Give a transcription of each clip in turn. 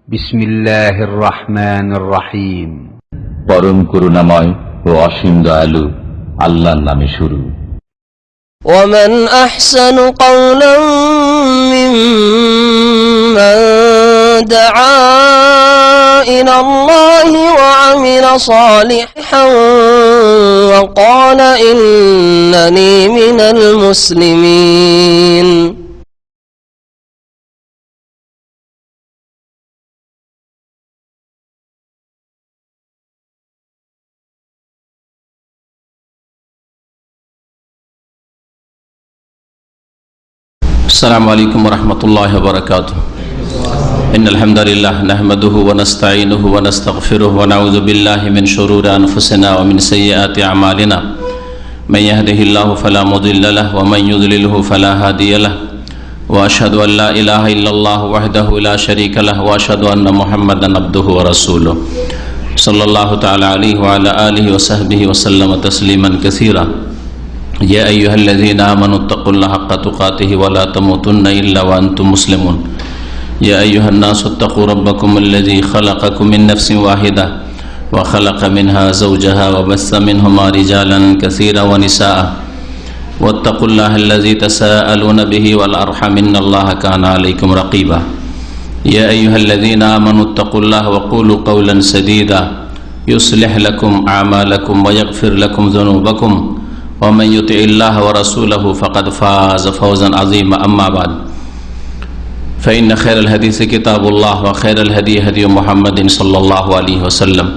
বিসমিল্লাহির রহমানির রহিম। পরম করুণাময় ও অসীম দয়ালু আল্লাহর নামে শুরু। ومن أحسن قولا ممن دعا إلى الله وعمل صالحا وقال إنني من المسلمين। السلام عليكم ورحمة الله وبركاته. إن الحمد لله نحمده ونستعينه ونستغفره ونعوذ بالله من شرور أنفسنا ومن سيئات أعمالنا من يهده الله فلا مضل له ومن يضلله فلا هادي له وأشهد أن لا إله إلا الله وحده لا شريك له وأشهد أن محمدا عبده ورسوله صلى الله تعالى عليه وعلى آله وصحبه وسلم تسليما كثيرا. يا أيها الذين آمنوا اتقوا الله حق تقاته ولا تموتن إلا وأنتم مسلمون. يا أيها الناس اتقوا ربكم الذي خلقكم من نفس واحدة وخلق منها زوجها وبث منهما رجالا كثيرا ونساء واتقوا الله الذي تساءلون به والأرحم إن الله كان عليكم رقيبا. يا أيها الذين آمنوا اتقوا الله وقولوا قولا سديدا يصلح لكم أعمالكم ويغفر لكم ذنوبكم ومن يطع الله ورسوله فقد فاز فوزا عظيما. أما بعد فإن خير الحديث كتاب الله وخير الهدي هدي محمد صلى الله عليه وسلم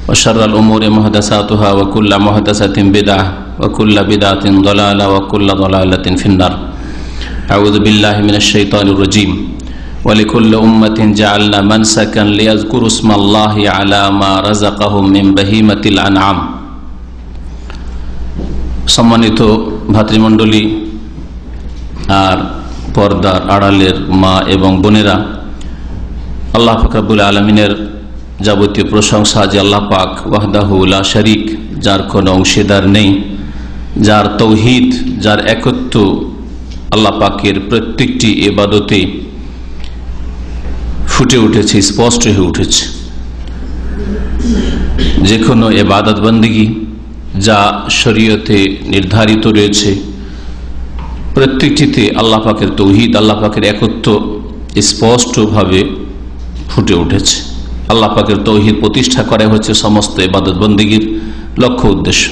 وشر الأمور محدثاتها وكل محدثة بدعة وكل بدعة ضلالة وكل ضلالة في النار. أعوذ بالله من الشيطان الرجيم. ولكل أمة جعلنا منسكا ليذكروا اسم الله على ما رزقهم من بهيمة الأنعام. সম্মানিত ভাতৃমণ্ডলী আর পর্দার আড়ালের মা এবং বোনেরা, আল্লাহ পাক রব্বুল আলামিনের যাবতীয় প্রশংসা যে আল্লাহ পাক ওয়াহদাহু লা শারীক, যার কোনো অংশীদার নেই, যার তৌহিদ, যার একত্ব আল্লাহ পাকের প্রত্যেকটি ইবাদতে ফুটে উঠেছে, স্পষ্ট হয়ে উঠেছে। যে কোনো ইবাদত বন্দেগী যা শরীয়তে নির্ধারিত রয়েছে প্রত্যেকটিতে আল্লাহ পাকের তৌহিদ, আল্লাহ পাকের একত্ব স্পষ্টভাবে ফুটে উঠেছে। আল্লাহ পাকের তৌহিদ প্রতিষ্ঠা করা হচ্ছে সমস্ত ইবাদত বন্দেগীর লক্ষ্য উদ্দেশ্য।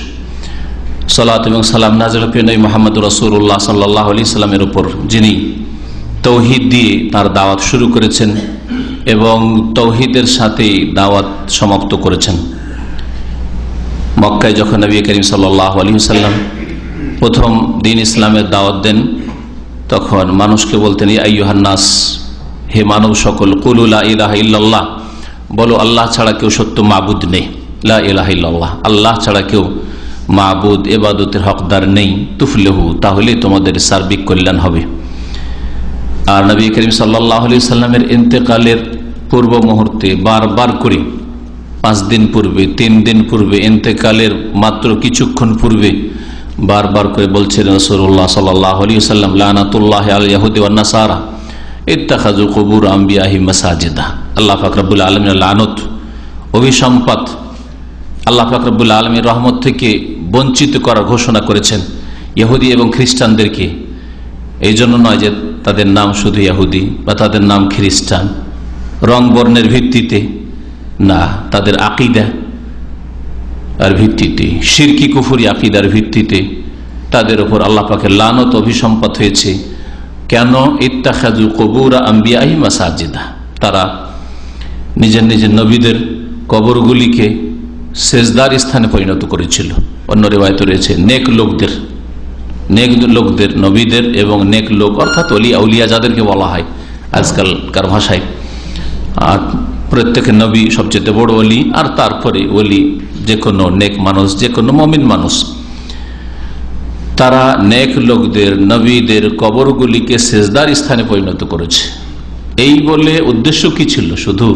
সালাত এবং সালাম নাযিল হবে নবী মুহাম্মদ রাসূলুল্লাহ সাল্লাল্লাহু আলাইহি সাল্লামের উপর, যিনি তৌহিদ দিয়ে তার দাওয়াত শুরু করেছেন এবং তৌহিদের সাথে দাওয়াত সমাপ্ত করেছেন। মক্কায় যখন নবী করিম সাল্লাল্লাহু আলাইহি ওয়াসাল্লাম প্রথম দিন ইসলামের দাওয়াত দেন, তখন মানুষকে বলতেন, ইয়া আইয়ুহান নাস, হে মানব সকল, কুলু লা ইলাহা ইল্লাল্লাহ, বলো আল্লাহ ছাড়া কেউ সত্য মাবুদ নেই। লা ইলাহা ইল্লাল্লাহ, আল্লাহ ছাড়া কেউ মাবুদ ইবাদতের হকদার নেই। তুফলিহু, তাহলে তোমাদের সার্বিক কল্যাণ হবে। আর নবী করিম সাল্লাল্লাহু আলাইহি ওয়াসাল্লামের ইন্তেকালের পূর্ব মুহূর্তে বারবার করে 5 দিন পূর্বে, 3 দিন পূর্বে, ইন্তেকালের মাত্র কিছুক্ষণ পূর্বে বারবার করে বলছেন রাসূলুল্লাহ সাল্লাল্লাহু আলাইহি ওয়াসাল্লাম, লানাতুল্লাহি আলাল ইয়াহুদি ওয়ান নাসারা ইত্তাখাযু কুবুর আমবিয়াহিম মাসাজিদা। আল্লাহ পাক রব্বুল আলামিনের লানত, অভিসম্পাত, আল্লাহ পাক রব্বুল আলামিনের রহমত থেকে বঞ্চিত করার ঘোষণা করেছেন ইহুদি এবং খ্রিস্টানদেরকে। এই জন্য নয় যে তাদের নাম শুধু ইহুদি বা তাদের নাম খ্রিস্টান, রং বর্ণের ভিত্তিতে না, তাদের আকীদা আর ভিত্তিতে, শিরকি কুফরি আকীদার ভিত্তিতে তাদের উপর আল্লাহ পাকের লানত অভিসম্পাত হয়েছে। কেন? ইত্তাখাযু কুবুর আমবিয়াহি মাসাজিদা, তারা নিজের নিজের নবীদের কবরগুলিকে সেজদার স্থানে পরিণত করেছিল। অন্য রিওয়ায়াতে রয়েছে নেক লোকদের, নবীদের এবং নেক লোক অর্থাৎ আউলিয়া যাদেরকে বলা হয় আজকালকার ভাষায়। আর প্রত্যেক নবী সবচেয়ে বড় ওলি, আর তারপরে ওলি যে কোনো নেক মানুষ, যে কোনো মুমিন মানুষ। তারা নেক লোকদের, নবীদের কবরগুলিকে সেজদার স্থানে পরিণত করেছে। এই বলে উদ্দেশ্য কি ছিল? শুধু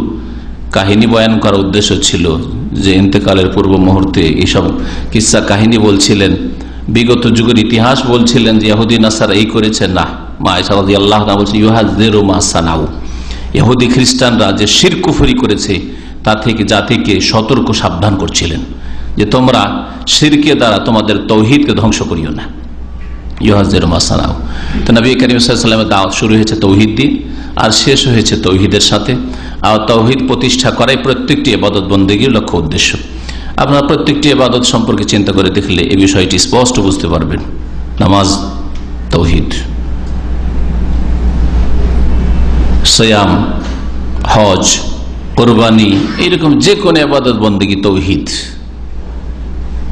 কাহিনী বয়ান করার উদ্দেশ্য ছিল যে ইন্তেকালের পূর্ব মুহূর্তে এইসব কিসসা কাহিনী বলছিলেন, বিগত যুগের ইতিহাস বলছিলেন যে ইহুদি নাসারা এই করেছে? না, মা আয়েশা রাদিয়াল্লাহু আনহা বলছেন, ইউহাযযিরু মা সানাউ, ইহুদি খ্রিস্টানরা যে শিরক কুফরি করেছে তা থেকে জাতিকে সতর্ক সাবধান করছিলেন যে তোমরা শিরকে দ্বারা তোমাদের তৌহিদকে ধ্বংস করিও না। ইউহাজ্জির মাসানাও। তো নবী করিম সাল্লাল্লাহু আলাইহি ওয়াসাল্লামের দাওয়াত শুরু হয়েছে তৌহিদ দিয়ে, আর শেষ হয়েছে তৌহিদের সাথে। আর তৌহিদ প্রতিষ্ঠা করাই প্রত্যেকটি ইবাদত বন্দেগীর লক্ষ্য উদ্দেশ্য। আপনারা প্রত্যেকটি ইবাদত সম্পর্কে চিন্তা করে দেখলে এই বিষয়টি স্পষ্ট বুঝতে পারবেন। নামাজ তৌহিদ, সিয়াম, হজ, কোরবানি, এইরকম যে কোনো ইবাদত বন্দেগী তৌহিদ।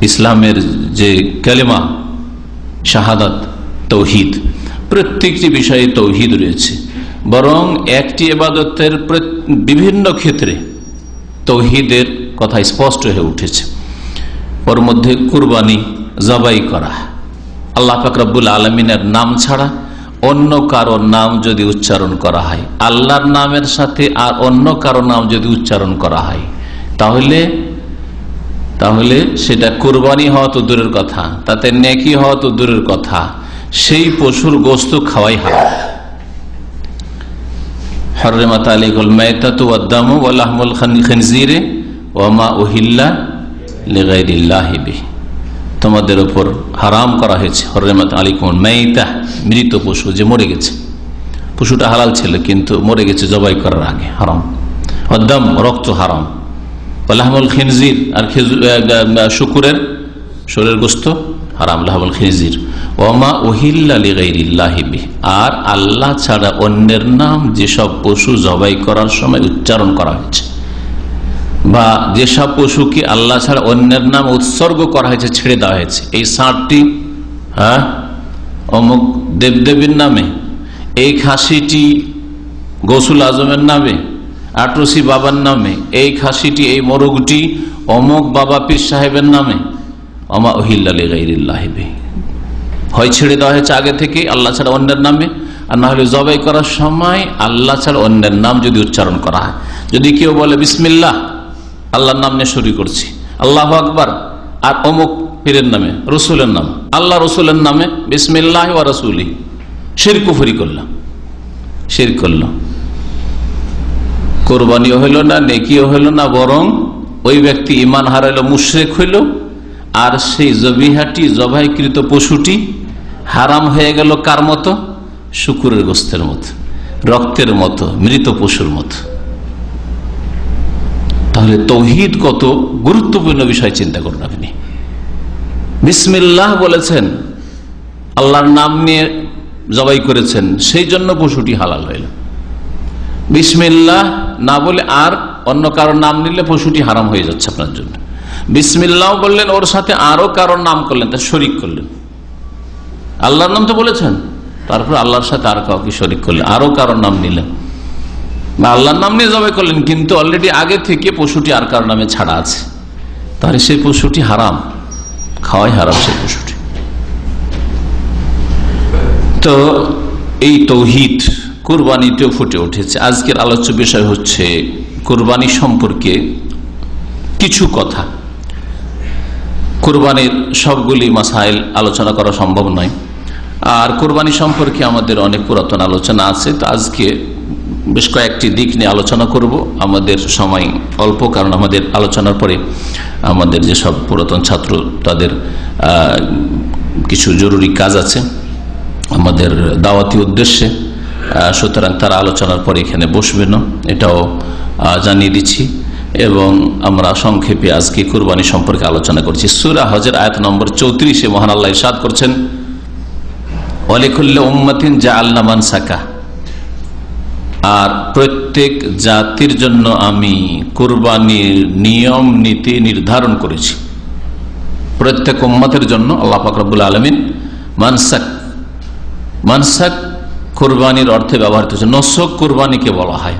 ইসলামের যে কালেমা শাহাদাত, তৌহিদ, প্রত্যেকটি বিষয়ে তৌহিদ রয়েছে। বরং একটি ইবাদতের বিভিন্ন ক্ষেত্রে তৌহিদের কথা স্পষ্ট হয়ে উঠেছে। ওর মধ্যে কুরবানি, জবাই করা, আল্লাহ পাক রব্বুল আলামিনের নাম ছাড়া অন্য কারো নাম যদি উচ্চারণ করা হয়, আল্লাহর নামের সাথে আর অন্য কারো নাম যদি উচ্চারণ করা হয়, তাহলে সেটা কুরবানি হওয়া তো দূরের কথা, তাতে নেকি হওয়া তো দূরের কথা, সেই পশুর গোশত খাওয়াই হারাম। হরমাত আলাইকুল মাইতাতু ওয়াদ-দামু ওয়া লাহমুল খিনজিরি ওয়া মা উহিল্লা লিগাইরিল্লাহি বিহি, তোমাদের উপর হারাম করা হয়েছে হরমাত আলাইকুমুল মাইতা, মৃত পশু যে মরে গেছে, পশুটা হালাল ছিল কিন্তু মরে গেছে জবাই করার আগে, হারাম। ওয়াদ-দাম, রক্ত হারাম। ওয়া লাহমুল খিনজির, আর শুকুরের শরীরের গোশত হারাম, লাহমুল খিনজির। ওয়া মা উহিল্লা লিগাইরিল্লাহি বিহি, আর আল্লাহ ছাড়া অন্যের নাম যেসব পশু জবাই করার সময় উচ্চারণ করা হয়েছে, বা যেসব পশুকে আল্লাহ ছাড়া অন্যের নাম উৎসর্গ করা হয়েছে, ছেড়ে দেওয়া হয়েছে, এই ষাঁড়টি অমুক দেবদেবীর নামে, এই খাসিটি গৌসুল আজমের নামে, আটরসি বাবার নামে, এই খাসিটি, এই মোরগটি অমুক বাবা পীর সাহেবের নামে, ওমা উহিল্লা লিগাইরিল্লাহি বিহি, হয় ছেড়ে দেওয়া হয়েছে আগে থেকে আল্লাহ ছাড়া অন্যের নামে, আর না হলে জবাই করার সময় আল্লাহ ছাড়া অন্যের নাম যদি উচ্চারণ করা হয়। যদি কেউ বলে বিসমিল্লাহ, আল্লাহর নাম নিয়ে শুরু করছি, আল্লাহু আকবার, আর অমুক পীরের নামে, রসুলের নাম, আল্লাহ রসুলের নামে বিসমিল্লাহ ওয়া রাসূলি, শিরক কুফরি করলাম, শিরক করলাম। কোরবানিও হইল না, নেকিও হইল না, বরং ওই ব্যক্তি ঈমান হারাইল, মুশরিক হইল, আর সেই জবিহাটি, জবাইকৃত পশুটি হারাম হয়ে গেল কার মতো? শুকুরের গোশতের মতো, রক্তের মতো, মৃত পশুর মতো। তাহলে তৌহিদ কত গুরুত্বপূর্ণ বিষয় চিন্তা করুন আপনি। বিসমিল্লাহ বলেছেন, আল্লাহর নাম নিয়ে জবাই করেছেন, সেই জন্য পশুটি হালাল হইল। বিসমিল্লাহ না বলে আর অন্য কারোর নাম নিলে পশুটি হারাম হয়ে যাচ্ছে আপনার জন্য। বিসমিল্লাহ বললেন, ওর সাথে আরো কারোর নাম করলেন, তা শরিক করলেন। আল্লাহর নাম তো বলেছেন, তারপর আল্লাহর সাথে আর কাউকে শরিক করলেন, আরো কারোর নাম নিলেন, বা আল্লাহর নাম নিয়ে জবাই করলেন, কিন্তু অলরেডি আগে থেকে পশুটি আর কারোর নামে ছাড়া আছে, তাহলে সেই পশুটি হারাম, খাওয়াই হারাম সেই পশুটি। তো এই তৌহিদ কুরবানিতেও ফুটে উঠেছে। আজকের আলোচ্য বিষয় হচ্ছে কুরবানি সম্পর্কে কিছু কথা। কুরবানির সবগুলি মাসাইল আলোচনা করা সম্ভব নয়, আর কুরবানি সম্পর্কে আমাদের অনেক পুরাতন আলোচনা আছে। তো আজকে বেশ কয়েকটি দিক নিয়ে আলোচনা করব। আমাদের সময় অল্প, কারণ আমাদের আলোচনার পরে আমাদের যেসব পুরাতন ছাত্র, তাদের কিছু জরুরি কাজ আছে আমাদের দাওয়াতি উদ্দেশ্যে, সুতরাং তারা আলোচনার পরে এখানে বসবে না, এটাও জানিয়ে দিচ্ছি। এবং আমরা সংক্ষেপে আজকে কুরবানি সম্পর্কে আলোচনা করছি। সূরা হজের আয়াত নম্বর 34-এ মহান আল্লাহ ইরশাদ করছেন, ওয়ালিকুল্লি উম্মাতিন জাআলনা মানসাকা, আর প্রত্যেক জাতির জন্য আমি কুরবানির নিয়ম নীতি নির্ধারণ করেছি। প্রত্যেক উম্মতের জন্য আল্লাহ পাক রব্বুল আলামিন মানসাক, মানসাক কুরবানির অর্থে ব্যবহৃত হচ্ছে। নসক কুরবানিকে বলা হয়।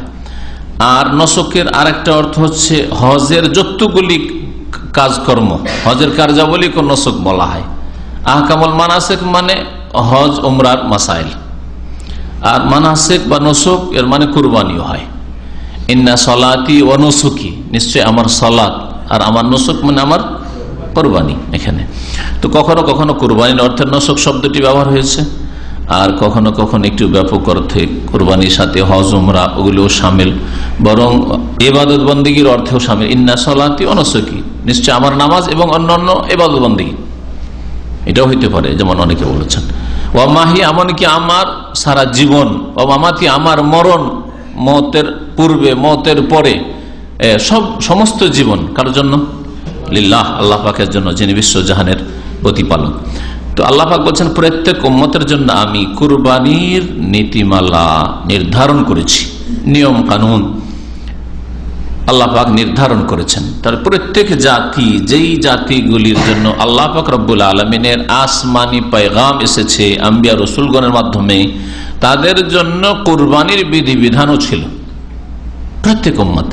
আর নসকের আরেকটা অর্থ হচ্ছে হজের যতগুলি কাজকর্ম, হজের কার্যাবলীকে নসক বলা হয়। আহকামুল মানাসিক মানে হজ উমরার মাসাইল, আর মানাসিক বা নসক এর মানে কুরবানিও হয়। ইন্না সলাতি ওয়া নুসুকি, নিশ্চয় আমার সলাত আর আমার নসক মানে আমার কুরবানি। এখানে তো কখনো কখনো কুরবানির অর্থে নসক শব্দটি ব্যবহার হয়েছে, আর কখনো কখনো একটু ব্যাপক অর্থে কোরবানির সাথে হজ উমরা ওগুলোও সামিল, বরং ইবাদত বন্দেগীর অর্থেও সামিল। ইন্না সলাতি ওয়া নুসুকি, নিশ্চয় আমার নামাজ এবং অন্যান্য ইবাদত বন্দেগী, এটাও হইতে পারে, যেমন অনেকে বলেছেন। ওয়া মাহি, এমনকি আমার সারা জীবন, ওয়া মামাতি, আমার মরণ, মওতের পূর্বে মওতের পরে সমস্ত জীবন কার জন্য? লিল্লাহ, আল্লাহ পাকের জন্য, যিনি বিশ্বজাহানের প্রতিপালক। তো আল্লাহ পাক বলছেন প্রত্যেক উম্মতের জন্য আমি কুরবানির নীতিমালা নির্ধারণ করেছি, নিয়ম কানুন আল্লাহ পাক নির্ধারণ করেছেন। তার প্রত্যেক জাতি, যেই জাতিগুলির জন্য আল্লাহ পাক রব্বুল আলমিনের আসমানি পেগাম এসেছে আম্বিয়া রসুলগণের মাধ্যমে, তাদের জন্য কুরবানির বিধিবিধানও ছিল। প্রত্যেক উম্মত,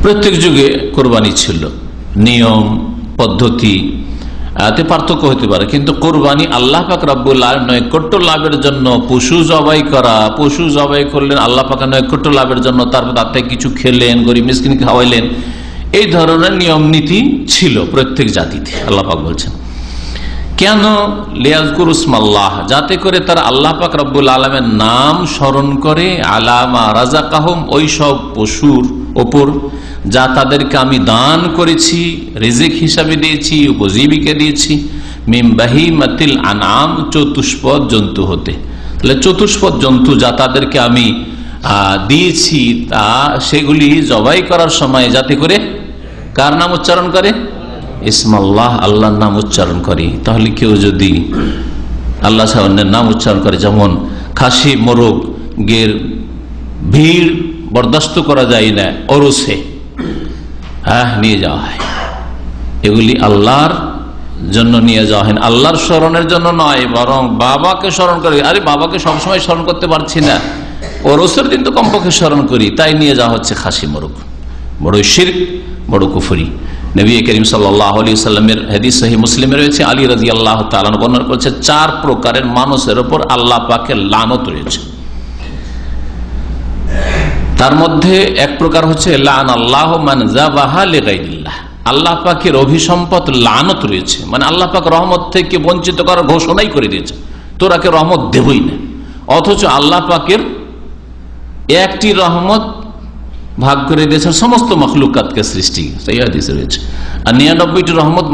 প্রত্যেক যুগে কোরবানি ছিল, নিয়ম পদ্ধতি এতে পার্থক্য হতে পারে, কিন্তু কোরবানি আল্লাহ পাক রব্বুল আলামিন নৈকট্য লাভের জন্য পশু জবাই করা, পশু জবাই করলেন আল্লাহ পাকের নৈকট্য লাভের জন্য, তারপর তাতে কিছু খেলেন, গরিব মিসকিন খাওয়াইলেন, এই ধরনের নিয়ম নীতি ছিল প্রত্যেক জাতিতে। আল্লাহ পাক বলছেন কেন? লিয়াজকুরু ইসমাল্লাহ, যাতে করে তারা আল্লাহ পাক রব্বুল আলামিনের নাম স্মরণ করে, আলামা রাযাকাহুম, ওই সব পশুর ওপর যা তাদেরকে আমি দান করেছি, রিজিক হিসাবে দিয়েছি, উপজীবিকা দিয়েছি, মিন বাহিমাতিল আনআম, চতুষ্পদ জন্তু হতে। তাহলে চতুষ্পদ জন্তু যা তাদেরকে আমি দিয়েছি, তা সেগুলি জবাই করার সময় যাতে করে কার নাম উচ্চারণ করে? ইসমাল্লাহ, আল্লাহর নাম উচ্চারণ করে। তাহলে কেউ যদি আল্লাহ সাহেবের নাম উচ্চারণ করে, যেমন খাসি মোরগের ভিড় বরদাস্ত করা যায় না, ওরসে নিয়ে যাওয়া হয়, এগুলি আল্লাহর জন্য নিয়ে যাওয়া হয়, আল্লাহর স্মরণের জন্য নয়, বরং বাবাকে স্মরণ করে। আরে বাবাকে সবসময় স্মরণ করতে পারছি না, ওরসের দিন তো কমপক্ষে স্মরণ করি, তাই নিয়ে যাওয়া হচ্ছে খাসি মোরগ। বড় শিরক, বড় কুফরি। নবী করিম সাল্লাল্লাহু আলাইহি ওয়াসাল্লামের হাদিস সহিহ মুসলিমে রয়েছে, আলী রাদিয়াল্লাহু তাআলা বর্ণনা করেছে 4 প্রকারের মানুষের উপর আল্লাহ পাকের লানত রয়েছে। তার মধ্যে এক প্রকার হচ্ছে লান আল্লাহ মান যাবাহা লিগাইরিল্লাহ, আল্লাহ পাকের অভিসম্পদ লানত রয়েছে, মানে আল্লাহ পাক রহমত থেকে বঞ্চিত করার ঘোষণাই করে দিয়েছে, তোরাকে রহমত দেবই না। অথচ আল্লাহ পাকের একটি রহমত ভাগ করে দিয়েছেন সমস্ত মখলুকাতকে সৃষ্টি, সেই হাদিসে রয়েছে। আর 99টি রহমত,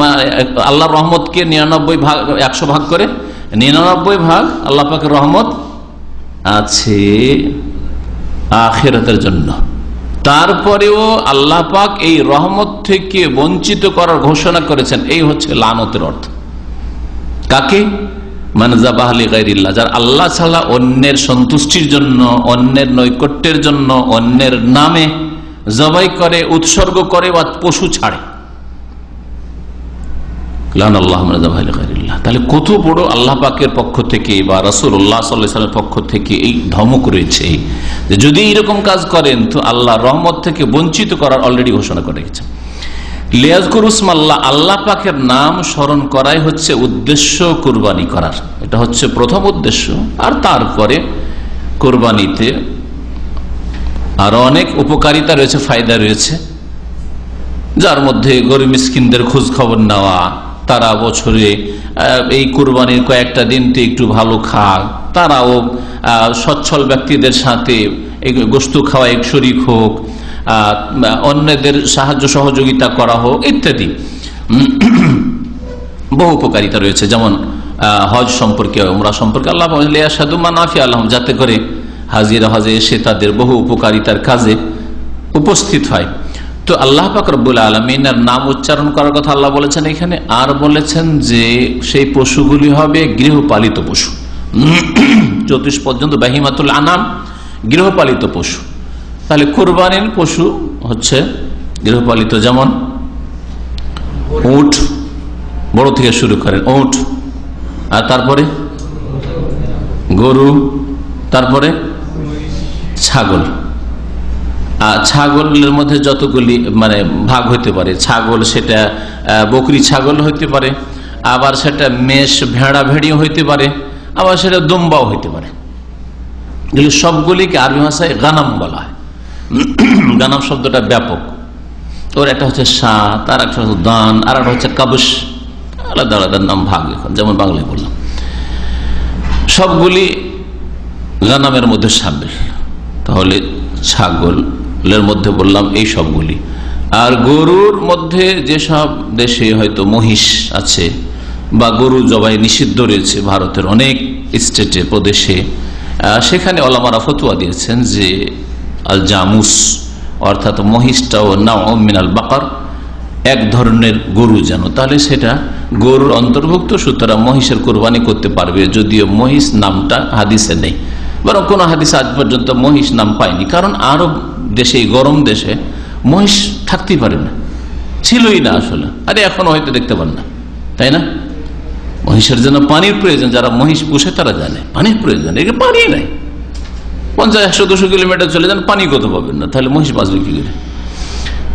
আল্লাহর রহমতকে 99 ভাগ, 100 ভাগ করে 99 ভাগ আল্লাহ পাকের রহমত আছে আখিরাতের জন্য। তারপরেও আল্লাহ পাক এই রহমত থেকে বঞ্চিত করার ঘোষণা করেছেন, এই হচ্ছে লানতের অর্থ। কাকে? মান যাবাহা লিগাইরিল্লাহ, যার আল্লাহ ছাড়া অন্যের সন্তুষ্টির জন্য, অন্যের নৈকট্যের জন্য, অন্যের নামে জবাই করে, উৎসর্গ করে বা পশু ছাড়ে। তাহলে কত বড় আল্লাহ পাকের পক্ষ থেকে বা রাসূলুল্লাহ সাল্লাল্লাহু আলাইহি ওয়াসাল্লামের পক্ষ থেকে এই ধমক রয়েছে যে যদি এরকম কাজ করেন তো আল্লাহর রহমত থেকে বঞ্চিত করার অলরেডি ঘোষণা করে রেখেছেন। লিয়াজকুরু ইসমাল্লাহ, আল্লাহ পাকের নাম স্মরণ করাই হচ্ছে উদ্দেশ্য কুরবানি করার, এটা হচ্ছে প্রথম উদ্দেশ্য। আর তারপরে কুরবানিতে আরো অনেক উপকারিতা রয়েছে, ফায়দা রয়েছে, যার মধ্যে গরিব মিসকিনদের খোঁজ খবর নেওয়া, তারা বছরে এই কুরবানির কয়েকটা দিনতে একটু ভালো খাক, তারাও সচ্ছল ব্যক্তিদের সাথে এই গোশত খাওয়ায় শরীক হোক, অন্যদের সাহায্য সহযোগিতা করা হোক ইত্যাদি বহু উপকারিতা রয়েছে। যেমন হজ সম্পর্কে, উমরা সম্পর্কে আল্লাহ লিয়াশহাদু মানাফিআ লাহুম, যাতে করে হাজিরা হজে এসে তাদের বহু উপকারিতার কাজে উপস্থিত হয়। তো আল্লাহ পাক রব্বুল আলামিনের নাম উচ্চারণ করার কথা আল্লাহ বলেছেন এখানে, আর বলেছেন যে সেই পশুগুলি হবে গৃহপালিত পশু, চতুষ্পদ পর্যন্ত বাহিমাতুল আনাম, গৃহপালিত পশু। তাহলে কুরবানির পশু হচ্ছে গৃহপালিত, যেমন উট, বড় থেকে শুরু করেন উট, আর তারপরে গরু, তারপরে ছাগল। ছাগলের মধ্যে যতগুলি মানে ভাগ হইতে পারে, ছাগল সেটা বকরি ছাগল হইতে পারে, আবার সেটা মেষ ভেড়া ভেড়িও হইতে পারে, আবার সেটা দুম্বাও হইতে পারে। এগুলি সবগুলিকে আরবি ভাষায় গানাম বলা হয়। গানাম শব্দটা ব্যাপক, ওর একটা হচ্ছে সাত, আর একটা হচ্ছে দান, আর একটা হচ্ছে কাবুস, আলাদা আলাদা নাম ভাগ, এখন যেমন বাংলায় বললাম। সবগুলি গানামের মধ্যে শামিল। তাহলে ছাগলের মধ্যে বললাম এই সবগুলি। আর গরুর মধ্যে যেসব দেশে হয়তো মহিষ আছে বা গরু জবাই নিষিদ্ধ রয়েছে, ভারতের অনেক স্টেটে প্রদেশে, সেখানে ওলামারা ফতোয়া দিয়েছেন যে আল জামুস অর্থাৎ মহিষটাও নাও মিনাল বাকার, এক ধরনের গরু যেন, তাহলে সেটা গরুর অন্তর্ভুক্ত, সুতরাং মহিষের কোরবানি করতে পারবে। যদিও মহিষ নামটা হাদিসে নেই, বরং কোনো হাদিস আজ পর্যন্ত মহিষ নাম পায়নি। কারণ আরব দেশে, গরম দেশে মহিষ থাকতেই পারে না, ছিলই না আসলে। আরে এখনো হয়তো দেখতে পান না, তাই না? মহিষের জন্য পানির প্রয়োজন, যারা মহিষ পুষে তারা জানে পানির প্রয়োজন। একে পানি নাই, 50-100-200 কিলোমিটার চলে যান, পানি কত পাবেন না, তাহলে মহিষ বাঁচবে কি করে?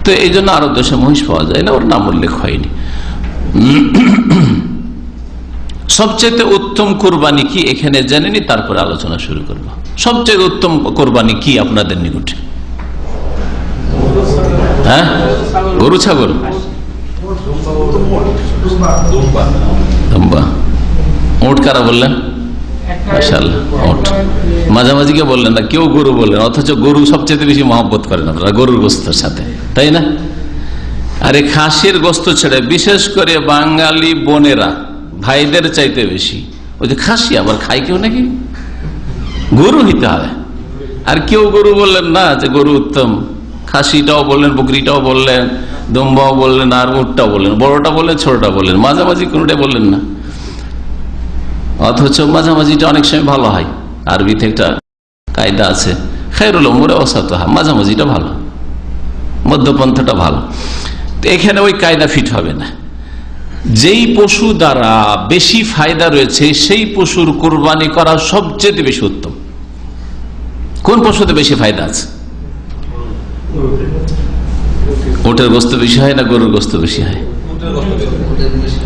তো এই জন্য আরব দেশে মহিষ পাওয়া যায় না, ওর নাম উল্লেখ হয়নি। সবচেয়ে উত্তম কোরবানি কি এখানে জানেনি, তারপরে আলোচনা শুরু করবো। সবচেয়ে উত্তম কোরবানি কি আপনাদের নিকটে? হ্যাঁ, গরু ছাগল, উট কারা বললেন? মাশাআল্লাহ, উট। মাঝামাঝি কে বললেন না, কেউ গরু বললেন, অথচ গরু সবচেয়ে বেশি মহব্বত করেন আপনারা গরুর গোস্তের সাথে, তাই না? আরে খাসির গোস্ত ছেড়ে বিশেষ করে বাঙালি বোনেরা ভাইদের চাইতে বেশি ওই যে খাসি আবার খাই কেউ নাকি, গরু হইতে হবে। আর কেউ গরু বললেন না যে গরু উত্তম, খাসিটাও বললেন, বকরিটাও বললেন, দুম্বাও বললেন, আর উটটাও বললেন, বড়টা বললেন, ছোটটা বললেন, মাঝামাঝি কোনটাই বললেন না। অথচ মাঝামাঝিটা অনেক সময় ভালো হয়। আরবিতে একটা কায়দা আছে, খায়রুল উমুরি আওসাতুহা, মাঝামাঝিটা ভালো, মধ্যপন্থাটা ভালো। এখানে ওই কায়দা ফিট হবে না। যেই পশু দ্বারা বেশি ফায়দা রয়েছে সেই পশুর কোরবানি করা সবচেয়ে বেশি উত্তম। কোন পশুতে বেশি ফায়দা আছে? উটের গোস্ত বেশি হয় না গরুর গোস্ত বেশি হয়?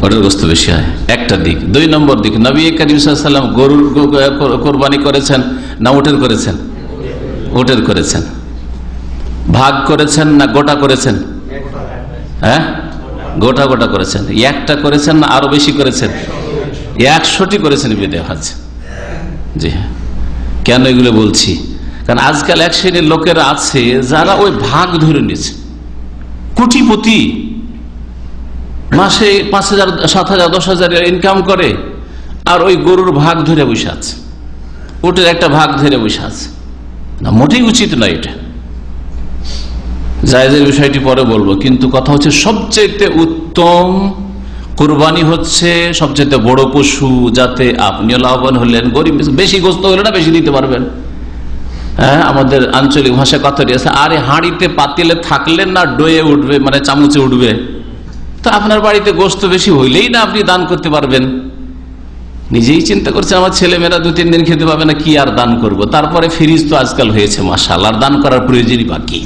ওটের গোস্ত বেশি হয়, একটা দিক। 2 নম্বর দিক, নবী করিম সাল্লাল্লাহু আলাইহি ওয়াসাল্লাম গরুর কোরবানি করেছেন না উটের করেছেন? উটের করেছেন। ভাগ করেছেন না গোটা করেছেন? হ্যাঁ, গোটা গোটা করেছেন। একটা করেছেন না আরো বেশি করেছেন? 100টি করেছেন বিদে হজ। জি হ্যাঁ, কেন এগুলো বলছি? কারণ আজকাল এক শ্রেণীর লোকেরা আছে যারা ওই ভাগ ধরে নিয়েছে, কোটিপতি, মাসে 5,000, 7,000, 10,000 ইনকাম করে, আর ওই গরুর ভাগ ধরে বসে আছে, উটের একটা ভাগ ধরে বসে আছে। না, মোটেই উচিত নয় এটা। জায়েজের বিষয়টি পরে বলবো, কিন্তু কথা হচ্ছে সবচেয়ে উত্তম কুরবানি হচ্ছে সবচেয়ে বড় পশু, যাতে আপনিও লাভবান হলেন, গরিব বেশি গোস্ত হলে না বেশি দিতে পারবেন। হ্যাঁ, আমাদের আঞ্চলিক ভাষা কথাটি আছে, আরে হাঁড়িতে পাতিলে থাকলেন না ডয়ে উঠবে, মানে চামচে উঠবে। তো আপনার বাড়িতে গোস্ত বেশি হইলেই না আপনি দান করতে পারবেন। নিজেই চিন্তা করছেন আমার ছেলেমেয়েরা 2-3 দিন খেতে পাবে না, কি আর দান করব। তারপরে ফ্রিজ তো আজকাল হয়েছে মাশাআল্লাহ, আর দান করার প্রয়োজনই বাকি।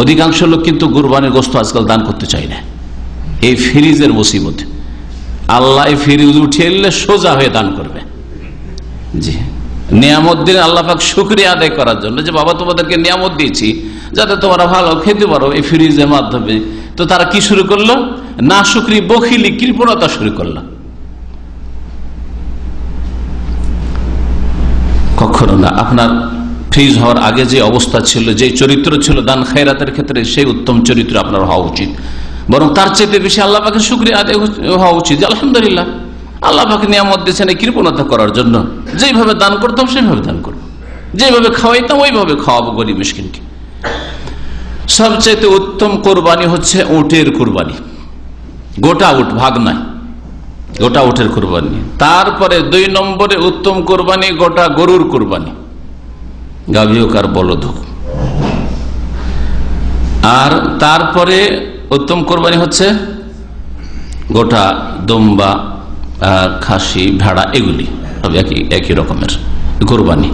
অধিকাংশ লোক কিন্তু কুরবানির গোস্ত আজকাল দান করতে চায় না, এই ফ্রিজের মুসিবত। আল্লাহ এই ফ্রিজ উঠিয়ে এলে সোজা হয়ে দান করবে। জি, নিয়ামত দিন আল্লাহ পাক শুকরিয়া আদায় করার জন্য, যে বাবা তোমাদেরকে নিয়ামত দিয়েছি যাতে তোমরা ভালো খেতে পারো এই ফ্রিজের মাধ্যমে। তো তারা কি শুরু করলো? না শুকরি, বখিলি, কৃপণতা শুরু করলো। কখনো না। আপনার ফ্রিজ হওয়ার আগে যে অবস্থা ছিল, যে চরিত্র ছিল দান খায়রাতের ক্ষেত্রে, সেই উত্তম চরিত্র আপনার হওয়া উচিত। বরং তার চাইতে বেশি আল্লাহ পাকের শুকরিয়া আদায় হওয়া উচিত। আলহামদুলিল্লাহ, আল্লাহ পাকে নিয়ামত দিয়েছেন এই কৃপণতা করার জন্য। যেইভাবে দান করতাম সেইভাবে দান করবো, যেভাবে খাওয়াইতাম ওইভাবে খাওয়াবো গরিব মিসকিনকে। সবচেয়ে উত্তম কোরবানি হচ্ছে উটের কোরবানি, গোটা উট, ভাগ নাই, গোটা উটের কোরবানি। তারপরে 2 নম্বরে উত্তম কোরবানি গোটা গরুর কোরবানি, গাভী হোক আর বলদ হোক। আর তারপরে উত্তম কোরবানি হচ্ছে গোটা দুম্বা, খাসি, ভেড়া, এগুলি সব একই রকমের কোরবানি।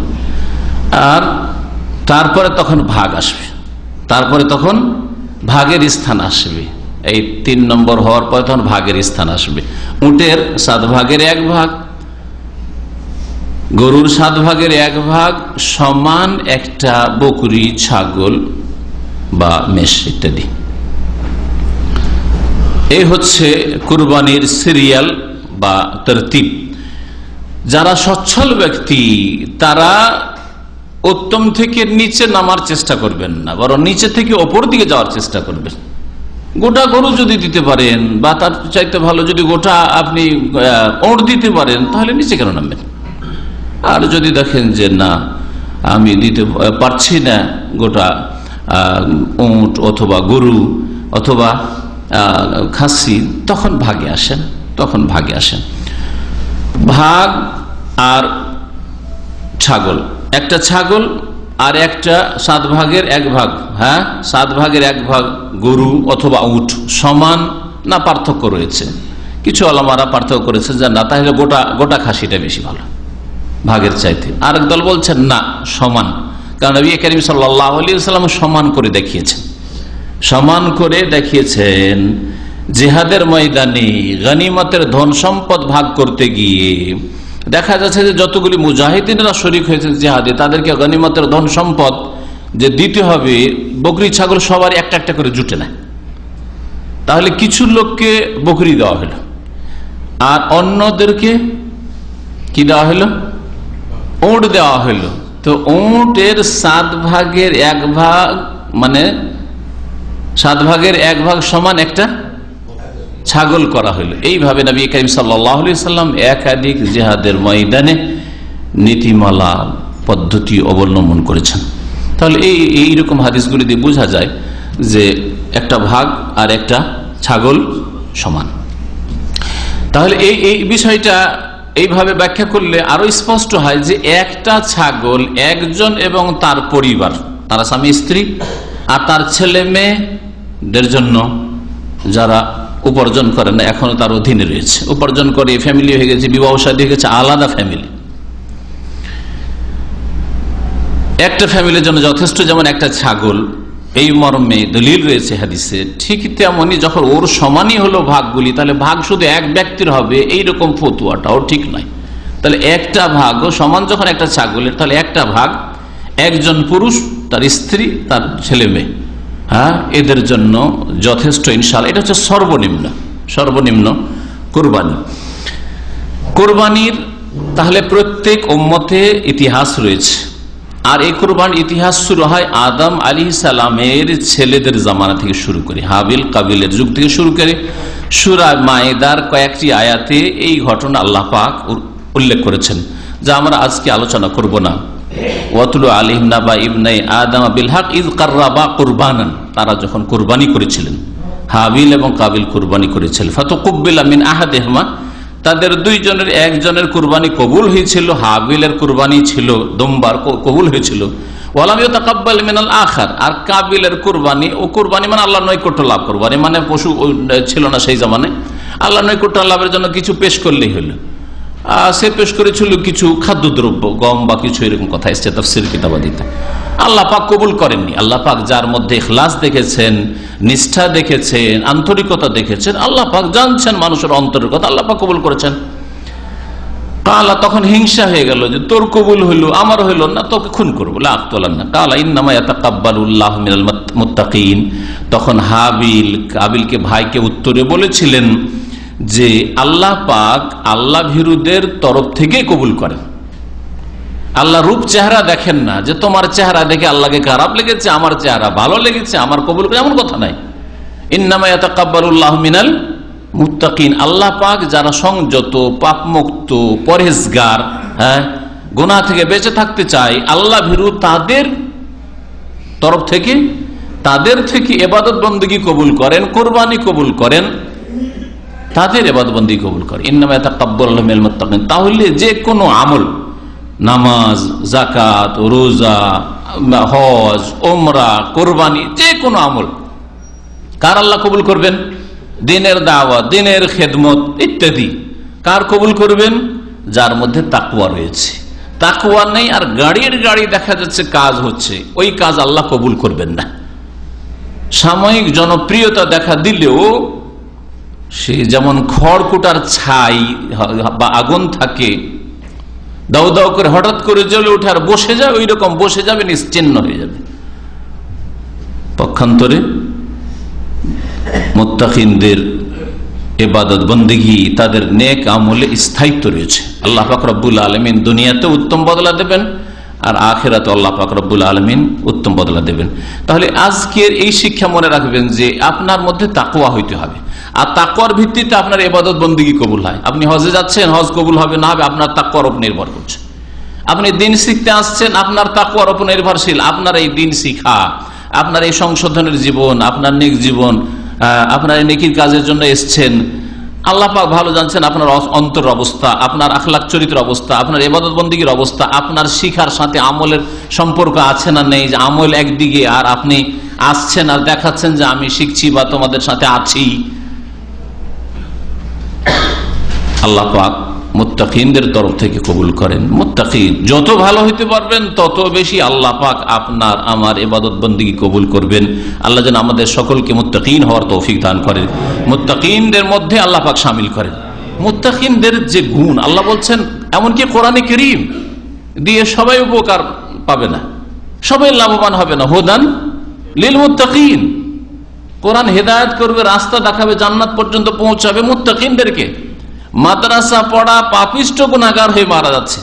আর তারপরে তখন ভাগ আসবে, তারপরে তখন ভাগের স্থান আসবে। এই 3 নম্বর হওয়ার পরে তখন ভাগের স্থান আসবে। উটের 7 ভাগের 1 ভাগ, গরুর 7 ভাগের 1 ভাগ সমান একটা বকরি, ছাগল বা মেষ ইত্যাদি। এই হচ্ছে কুরবানির সিরিয়াল বা তরতিব। যারা সচ্ছল ব্যক্তি তারা উত্তম থেকে নিচে নামার চেষ্টা করবেন না, বরং নিচে থেকে ওপর দিকে যাওয়ার চেষ্টা করবেন। গোটা গরু যদি দিতে পারেন বা তার চাইতে ভালো যদি গোটা আপনি ওঁট দিতে পারেন তাহলে নিচে কেন নামবেন? আর যদি দেখেন যে না আমি দিতে পারছি না গোটা ওঁট অথবা গরু অথবা খাসি, তখন ভাগে আসেন। ভাগ আর ছাগল, একটা ছাগল আর একটা 7 ভাগের 1 ভাগ, 7 ভাগের 1 ভাগ গরু অথবা উট সমান না পার্থক্য রয়েছে? কিছু আলেমারা পার্থক্য করেছে যে না, তাহলে গোটা খাসিটা বেশি ভালো ভাগের চাইতে। আরেক দল বলছেন না, সমান, কারণ নবী করিম সাল্লাল্লাহু আলাইহি ওয়াসাল্লাম সমান করে দেখিয়েছেন। জিহাদের ময়দানে গনিমতের ধন সম্পদ ভাগ করতে গিয়ে দেখা যাচ্ছে যে যতগুলি মুজাহিদিনরা শরীক হয়েছে জিহাদে, তাদেরকে গনিমতের ধন সম্পদ যে দিতে হবে, বকরি ছাগল সবার একটা একটা করে জুটে না। তাহলে কিছু লোককে বকরি দেওয়া হলো আর অন্যদেরকে কি দেওয়া হলো? উট দেওয়া হলো। তো উটের 7 ভাগের 1 ভাগ মানে 7 ভাগের 1 ভাগ সমান একটা ছাগল করা হলো। এইভাবে নবী করিম সাল্লাল্লাহু আলাইহি ওয়াসাল্লাম একাধিক জিহাদের ময়দানে নীতিমালা পদ্ধতি অবলম্বন করেছেন। তাহলে এইরকম হাদিসগুলি দিয়ে বোঝা যায় যে একটা ভাগ আর একটা ছাগল সমান। তাহলে এই বিষয়টা এইভাবে ব্যাখ্যা করলে আরো স্পষ্ট হয় যে একটা ছাগল একজন এবং তার পরিবার, তারা স্বামী স্ত্রী আর তার ছেলে মেয়েদের জন্য যারা উপার্জন করে না, এখনো তার অধীনে রয়েছে, উপার্জন করে ফ্যামিলি হয়ে গেছে, বিবাহ শাদী হয়ে গেছে, আলাদা ফ্যামিলি। একটা ফ্যামিলির জন্য যথেষ্ট, যেমন একটা ছাগল, এই মর্মে দলিল রয়েছে হাদিসে। ঠিক তেমনি যখন ওর সমানই হলো ভাগগুলি, তাহলে ভাগ শুধু এক ব্যক্তির হবে এইরকম ফতুয়াটাও ঠিক নয়। তাহলে একটা ভাগও সমান যখন একটা ছাগলের, তাহলে একটা ভাগ একজন পুরুষ, তার স্ত্রী, তার ছেলে মেয়ে, এদের জন্য যথেষ্ট ইনশাআল্লাহ। এটা হচ্ছে সর্বনিম্ন কোরবানির। তাহলে প্রত্যেক উম্মতে ইতিহাস রয়েছে, আর এই কোরবানির ইতিহাস শুরু হয় আদম আলাইহিস সালামের ছেলেদের জামানা থেকে শুরু করে, হাবিল কাবিলের যুগ থেকে শুরু করে। সূরা মায়েদার কয়েকটি আয়াতে এই ঘটনা আল্লাহ পাক উল্লেখ করেছেন, যা আমরা আজকে আলোচনা করব না। ওয়াতুলু আলাইহিম নাবা ইবনাই আদম বিল হক ইয কাররাবা কুরবানান, তারা যখন কুরবানি করেছিলেন, হাবিল এবং কাবিল কুরবানি করেছিলেন। ফাতাকুব্বিলা মিন আহাদিহিমা, তাদের দুইজনের একজনের কুরবানি কবুল হয়েছিল, হাবিলের কুরবানি ছিল দুম্বার কবুল হয়েছিল। ওয়ালাম ইউতাকাব্বাল মিনাল আখার, আর কাবিলের কুরবানি, ও কুরবানি মানে আল্লাহর নৈকট্য লাভ কুরবানি মানে পশু ছিল না সেই জামানায়, আল্লাহর নৈকট্য লাভের জন্য কিছু পেশ করলেই হলো। সে পেশ করেছিল কিছু খাদ্যদ্রব্য, গম বা কিছু, এরকম কথা এসছে তাফসীর কিতাবাদিতে। আল্লাহ পাক কবুল করেননি। আল্লাহ পাক যার মধ্যে ইখলাস দেখেছেন, নিষ্ঠা দেখেছেন, আন্তরিকতা দেখেছেন, আল্লাহ পাক জানছেন মানুষের অন্তরের কথা, আল্লাহ পাক কবুল করেছেন। কালা, তখন হিংসা হয়ে গেল যে তোর কবুল হইল আমার হইল না, তোকে খুন করবো, লা আকতুলান্না। কালা ইন্নামা ইয়াতাকাব্বালুল্লাহু মিনাল মুত্তাকিন। তখন হাবিল কাবিলকে ভাইকে উত্তরে বলেছিলেন যে আল্লাহ পাক আল্লাহ ভীরুদের তরফ থেকে কবুল করেন। আল্লাহ রূপ চেহারা দেখেন না, যে তোমার চেহারা দেখে আল্লাহকে খারাপ লেগেছে, আমার চেহারা ভালো লেগেছে, আমার কবুল করে, এমন কথা নাই। ইন্নামা ইয়াতাকাব্বালুল্লাহু মিনাল মুত্তাকিন, আল্লাহ পাক যারা সংযত, পাপমুক্ত, পরহেজগার, গুনাহ থেকে বেঁচে থাকতে চায়, আল্লাহ ভীরু, তাদের তরফ থেকে, তাদের থেকে ইবাদত বন্দেগী কবুল করেন, কুরবানি কবুল করেন, তাদের ইবাদত বন্দেগী কবুল করেন। ইন্নামা ইয়াতাকাব্বালুল্লাহু মিনাল মুত্তাকিন। তাহলে যে কোনো আমল, নামাজ, যাকাত, রোজা, হজ, ওমরা, কুরবানি, যে কোনো আমল কার আল্লাহ কবুল করবেন? দিনের দাওয়াত, দিনের খেদমত ইত্যাদি কার কবুল করবেন? যার মধ্যে তাকওয়া রয়েছে। তাকওয়া নেই আর গাড়ি দেখা যাচ্ছে কাজ হচ্ছে, ওই কাজ আল্লাহ কবুল করবেন না। সাময়িক জনপ্রিয়তা দেখা দিলেও সে যেমন খড়কুটার ছাই বা আগুন থাকে, দাউ দাউ করে হঠাৎ করে জ্বলে উঠে আর বসে যায়, ওই রকম বসে যাবে, নিশ্চিহ্ন হয়ে যাবে। পক্ষান্তরে মুত্তাকিনদের ইবাদত বন্দেগী, তাদের নেক আমলে স্থায়িত্ব রয়েছে। আল্লাহ পাক রব্বুল আলামিন দুনিয়াতে উত্তম বদলা দেবেন, আর আখিরাতে আল্লাহ পাক রব্বুল আলামিন উত্তম বদলা দেবেন। তাহলে আজকের এই শিক্ষা মনে রাখবেন যে আপনার মধ্যে তাকওয়া হইতে হবে, আর তাকওয়ার ভিত্তিতে আপনার ইবাদত বন্দেগী কবুল হয়। আপনি হজে যাচ্ছেন, হজ কবুল হবে না হবে আপনার তাকওয়ার উপর নির্ভর করছে। আপনি দিন শিখতে আসছেন, আপনার তাকওয়ার উপর নির্ভরশীল। আপনার এই দিন শিখা, আপনার এই সংশোধনের জীবন, আপনার নেক জীবন, আপনার এই নেকির কাজের জন্য এসছেন, আল্লাহ পাক ভালো জানছেন আপনার অন্তর অবস্থা, আপনার আখলাক চরিত্রের অবস্থা, আপনার ইবাদত বন্দেগীর অবস্থা, আপনার শিখার সাথে আমলের সম্পর্ক আছে না নেই, যে আমল একদিকে আর আপনি আসছেন আর দেখাচ্ছেন যে আমি শিখছি বা তোমাদের সাথে আছি। আল্লাহ পাক মুত্তাকিনদের তরফ থেকে কবুল করেন। মুত্তাকিন যত ভালো হইতে পারবেন তত বেশি আল্লাহ পাক আপনার আমার ইবাদত বন্দেগী কবুল করবেন। আল্লাহ যেন আমাদের সকলকে মুত্তাকিন হওয়ার তৌফিক দান করেন, মুত্তাকিনদের মধ্যে আল্লাহ পাক শামিল করেন। মুত্তাকিনদের যে গুণ আল্লাহ বলছেন, এমনকি কোরআনে কারীম দিয়ে সবাই উপকার পাবে না, সবাই লাভবান হবে না। হুদান লিল মুত্তাকিন, কোরআন হেদায়েত করবে, রাস্তা দেখাবে, জান্নাত পর্যন্ত পৌঁছাবে মুত্তাকিনদেরকে। মাদ্রাসা পড়া পাপিষ্ট গুনাহগার হয়ে মারা যাচ্ছে।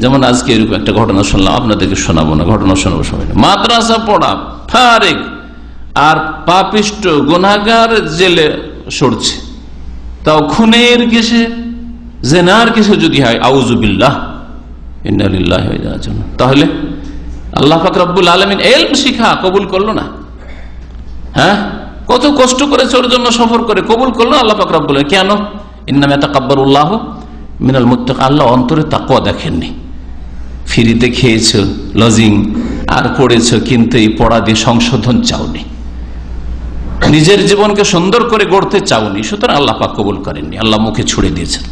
যেমন আজকে এরকম একটা ঘটনা শুনলাম, আপনাদেরকে শোনাবো না, ঘটনা শোনাবো সময়। মাদ্রাসা পড়া ফারেক আর পাপিষ্ট গুনাহগার জেলে সরছে, তাও খুনের কেসে, জেনার কেসে যদি হয়, আউযুবিল্লাহ ইন্না লিল্লাহি ওয়া ইন্না ইলাইহি রাজিউন। তাহলে আল্লাহ পাক রব্বুল আলামিন ইলম শিখা কবুল করলো না? হ্যাঁ, কত কষ্ট করেছে ওর জন্য, সফর করে কবুল করলো আল্লাহ পাক রব্বুল আলামিন। কেন? ইন্নামা ইয়াতাকাব্বারুল্লাহু মিনাল মুত্তাকিন। আল্লাহ অন্তরে তাকওয়া দেখেননি। ফ্রিতে খেয়েছো, লজিং আর পড়েছো, কিন্তু এই পড়া দিয়ে সংশোধন চাওনি, নিজের জীবনকে সুন্দর করে গড়তে চাওনি, সুতরাং আল্লাহ পাক কবুল করেননি, আল্লাহ মুখে ছুড়ে দিয়েছেন।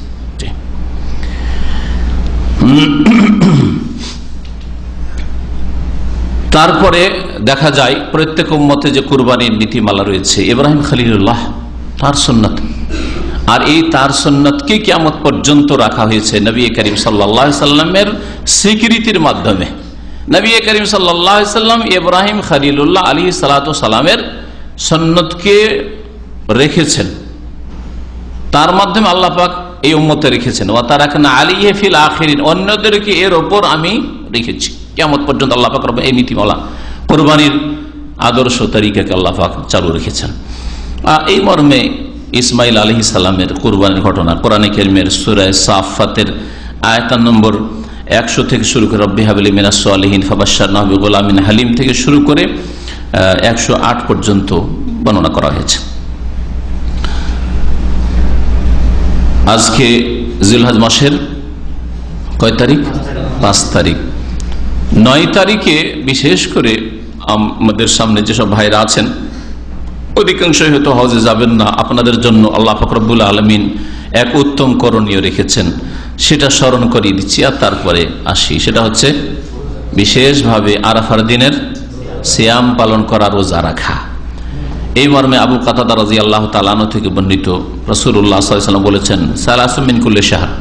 তারপরে দেখা যায় প্রত্যেক উম্মতে যে কুরবানির নীতিমালা রয়েছে, ইব্রাহিম খলিলুল্লাহ তার সুন্নাত, আর এই তার সুন্নাতকে কিয়ামত পর্যন্ত রাখা হয়েছে নবী করিম সাল্লাল্লাহু আলাইহি সাল্লামের স্বীকৃতির মাধ্যমে। নবী করিম সাল্লাল্লাহু আলাইহি সাল্লাম ইব্রাহিম খলিলুল্লাহ আলাইহিস সালাতু সালামের সুন্নতকে রেখেছেন, তার মাধ্যমে আল্লাহ পাক এই উম্মতে রেখেছেন। ওয়া তারাকনা আলাইহি ফিল আখিরিন, অন্যদেরকে এর উপর আমি রেখেছি কিয়ামত পর্যন্ত। আল্লাহ পাক রব্বুল এই নীতিমালা, কুরবানির আদর্শ তরিকাকে আল্লাহ পাক চালু রেখেছেন। এই মর্মে ইসমাইল আলাইহিস সালামের কুরবানির ঘটনা কোরআনে কারীমের সূরা সাফফাতের আয়াত নম্বর 100 থেকে শুরু করে রব্বি হাবলি মিনাস সালিহিন ফাবাশশারনাহু বিগুলামিন হালিম থেকে শুরু করে 108 পর্যন্ত বর্ণনা করা হয়েছে। আজকে জিলহজ মাসের কয় তারিখ? 5 তারিখ। 9 তারিখে বিশেষ করে আমাদের সামনে যেসব ভাইরা আছেন, অধিকাংশই হয়তো হজে যাবেন না, আপনাদের জন্য আল্লাহ পাক রব্বুল আলামিন এক উত্তম করণীয় রেখেছেন, সেটা স্মরণ করিয়ে দিচ্ছি আর তারপরে আসি। সেটা হচ্ছে বিশেষভাবে আরাফার দিনের সিয়াম পালন করা, রোজা রাখা। এই মর্মে আবু কাতাদা রাদিয়াল্লাহু তাআলা আনহু থেকে বর্ণিত, রাসূলুল্লাহ সাল্লাল্লাহু আলাইহি ওয়াসাল্লাম বলেছেন, সালাসু মিন কুল্লি শাহর,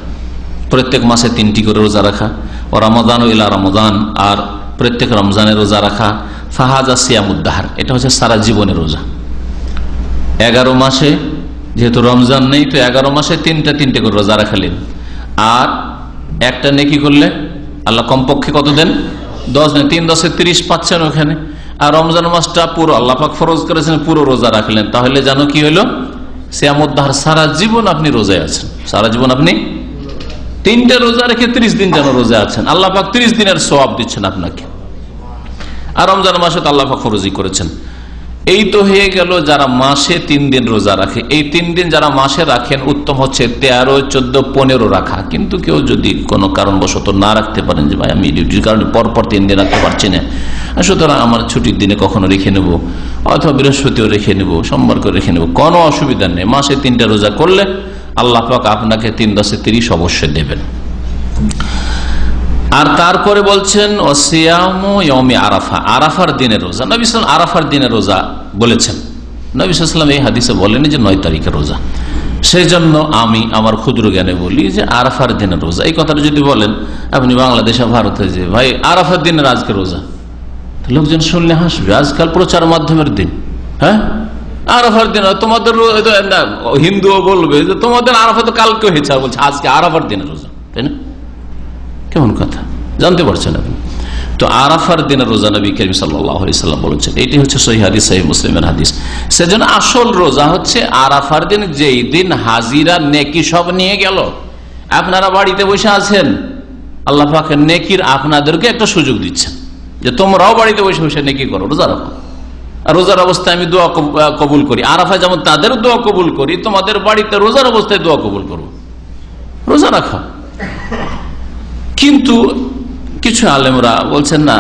প্রত্যেক মাসে 3টি করে রোজা রাখা, ও রমাদানু ইলা রমাদান, আর প্রত্যেক রমজানের রোজা রাখা, ফাহাজা সিয়ামুদ্দাহার, এটা হচ্ছে সারা জীবনের রোজা। 11 মাসে যেহেতু রমজান নেই, তো 11 মাসে 3টে করে রোজা রাখালেন, আর একটা নেকি করলে আল্লাহ কমপক্ষে কত দেন? 10 নেই, 3 10 30 পাচ্ছেন ওখানে। আর রমজান মাসটা পুরো আল্লাহ পাক ফরজ করেছেন, পুরো রোজা রাখলেন, তাহলে জানো কি হলো? সিয়ামুদ্দাহার, সারা জীবন আপনি রোজায় আছেন, সারা জীবন আপনি 3টে রোজা রেখে 30 দিন যেন রোজা আছেন, আল্লাহ পাক 30 দিনের সওয়াব দিচ্ছেন আপনাকে। আর রমজান মাসে তো আল্লাহ পাক ফরজই করেছেন। এই তো হয়ে গেল যারা মাসে 3 দিন রোজা রাখে। এই 3 দিন যারা মাসে রাখেন, উত্তম হচ্ছে 13, 14, 15 রাখা। কিন্তু কেউ যদি কোনো কারণবশত না রাখতে পারেন, যে ভাই আমি ডিউটির কারণে পরপর 3 দিন রাখতে পারছি না, সুতরাং আমার ছুটির দিনে কখনো রেখে নেব, অথবা বৃহস্পতিও রেখে নেব, সোমবার করে রেখে নেব, কোনো অসুবিধা নেই। মাসে 3টা রোজা করলে আল্লাহ পাক আপনাকে 3 10 30 অবশ্যই দেবেন। আর তারপরে বলছেন ওয়াসিয়ামু ইয়াউমি আরাফা, আরাফার দিনের রোজা। নবী সাল্লাল্লাহু আলাইহি ওয়াসাল্লাম আরাফার দিনের রোজা বলেছেন। নবী সাল্লাল্লাহু আলাইহি ওয়াসাল্লাম এই হাদিসে বলেন যে 9 তারিখের রোজা। সেই জন্য আমি আমার ক্ষুদ্র জ্ঞানে বলি যে আরাফার দিনের রোজা। এই কথাটা যদি বলেন আপনি বাংলাদেশে, ভারতে, যে ভাই আরাফার দিনের আজকে রোজা, লোকজন শুনলে হাসবে। আজকাল প্রচার মাধ্যমের দিন, হ্যাঁ, আরাফার দিন তোমাদের হিন্দুও বলবে যে তোমাদের আরাফা তো কালকে হয়েছে, আর বলছে আজকে আরাফার দিনের রোজা, তাই না? কেমন কথা, জানতে পারছেন আপনি? তো আরাফার দিনের রোজা নবী করিম সাল্লাল্লাহু আলাইহি সাল্লাম বলেছেন, এটি হচ্ছে সহিহ হাদিস, সহিহ মুসলিমের হাদিস। সেজন্য আসল রোজা হচ্ছে আরাফার দিন, যেই দিন হাজিরা নেকি সব নিয়ে গেল। আপনারা বাড়িতে বসে আছেন, আল্লাহ পাক নেকির আপনাদেরকে একটা সুযোগ দিচ্ছেন যে তোমরাও বাড়িতে বসে বসে নেকি করো, রোজা রাখো। আর রোজার অবস্থায় আমি দোয়া কবুল করি, আরাফায় যেমন তাদের দোয়া কবুল করি, তোমাদের বাড়িতে রোজার অবস্থায় দোয়া কবুল করো, রোজা রাখো। কিন্তু কিছু আলেমরা বলছেন না,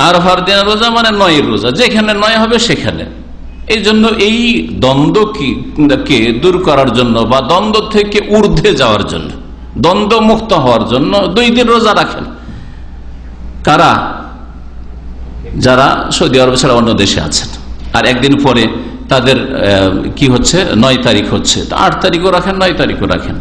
আরাফার দিনের রোজা মানে নয়ের রোজা, যেখানে নয় হবে সেখানে। এই জন্য এই দ্বন্দ্বকে দূর করার জন্য বা দ্বন্দ্ব থেকে ঊর্ধ্বে যাওয়ার জন্য, দ্বন্দ্ব মুক্ত হওয়ার জন্য 2 দিন রোজা রাখেন। কারা? যারা সৌদি আরব ছাড়া অন্য দেশে আছেন। আর একদিন পরে তাদের কি হচ্ছে, 9 তারিখ হচ্ছে, তো 8 তারিখও রাখেন, 9 তারিখও রাখেন,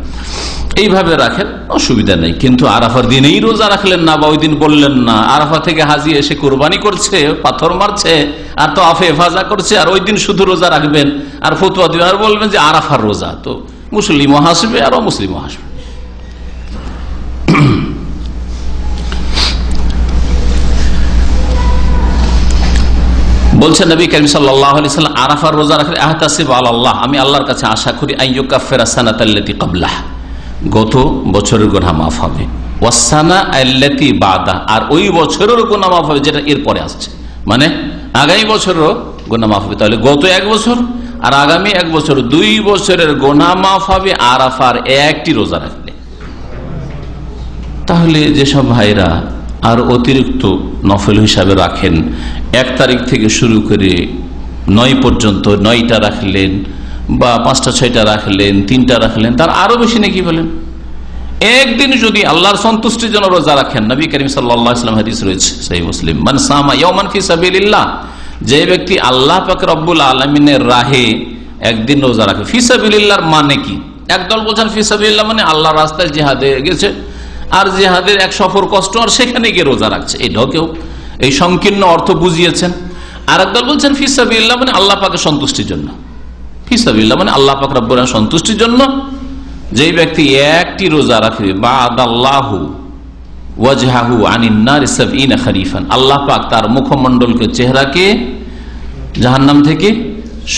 এইভাবে রাখেন, অসুবিধা নেই। কিন্তু আরাফার দিনেই রোজা রাখলেন না, বা ওই দিন বললেন না, আরাফা থেকে হাজি এসে কোরবানি করছে, পাথর মারছে, আর তো আফে হেফাজা করছে, আর ওই দিন শুধু রোজা রাখবেন আর ফতোয়া দিবেন আর বলবেন যে আরাফার রোজা, তো মুসলিমও হাসবে আর অমুসলিমও হাসবে। বলছেন নবী করিম সাল্লাল্লাহু আলাইহি সাল্লাম, আরাফার রোজা রাখলে আহতাসিব আলাল্লাহ, আমি আল্লাহর কাছে আশা করি, আইয়ুকাফিরা সানাতাল্লাতী ক্বাবলাহ, গত বছরের গুনাহ মাফ হবে, ওয়াসানা আল্লাতী বাদা, আর ওই বছরের গুনাহ মাফ হবে যেটা এরপরে আসছে, মানে আগামী বছরেরও গুনাহ মাফ হবে। তাহলে গত 1 বছর আর আগামী 1 বছর, 2 বছরের গুনাহ মাফ হবে আরাফার একটি রোজা রাখলে। তাহলে যেসব ভাইরা আর অতিরিক্ত নফল হিসাবে রাখেন, 1 তারিখ থেকে শুরু করে 9 পর্যন্ত 9টা রাখলেন, বা 5টা 6টা রাখলেন, 3টা রাখলেন, তার আরো বেশি নাকি বলেন। একদিন যদি আল্লাহর সন্তুষ্টির জন্য রোজা রাখেন, নবী করিম সাল্লাল্লাহু আলাইহি ওয়াসাল্লাম হাদিস রয়েছে সহিহ মুসলিম, মান সামা ইয়াওমান ফি সাবিলিল্লাহ, যে ব্যক্তি আল্লাহ পাক রব্বুল আলামিনের রাহে একদিন রোজা রাখে। ফি সাবিলিল্লাহর মানে কি? একদল বলছেন ফি সাবিলিল্লাহ মানে আল্লাহর রাস্তায় জিহাদে গেছে, আর জিহাদের এক সফর কষ্ট, আর সেখানে গিয়ে রোজা রাখছে, এটাও কেউ এই সংকীর্ণ অর্থ বুঝিয়েছেন। আর একদল বলছেন ফি সাবিলিল্লাহ মানে আল্লাহ পাকের সন্তুষ্টির জন্য। ফি সাবিলিল্লাহ মানে আল্লাহ পাক রব্বুল আলামিনের সন্তুষ্টির জন্য যেই ব্যক্তি একটি রোজা রাখবে, বা'দাল্লাহু ওয়াজহাহু আনিন নার 70 খরিফান, আল্লাহ পাক তার মুখমণ্ডলকে, চেহারাকে জাহান্নাম থেকে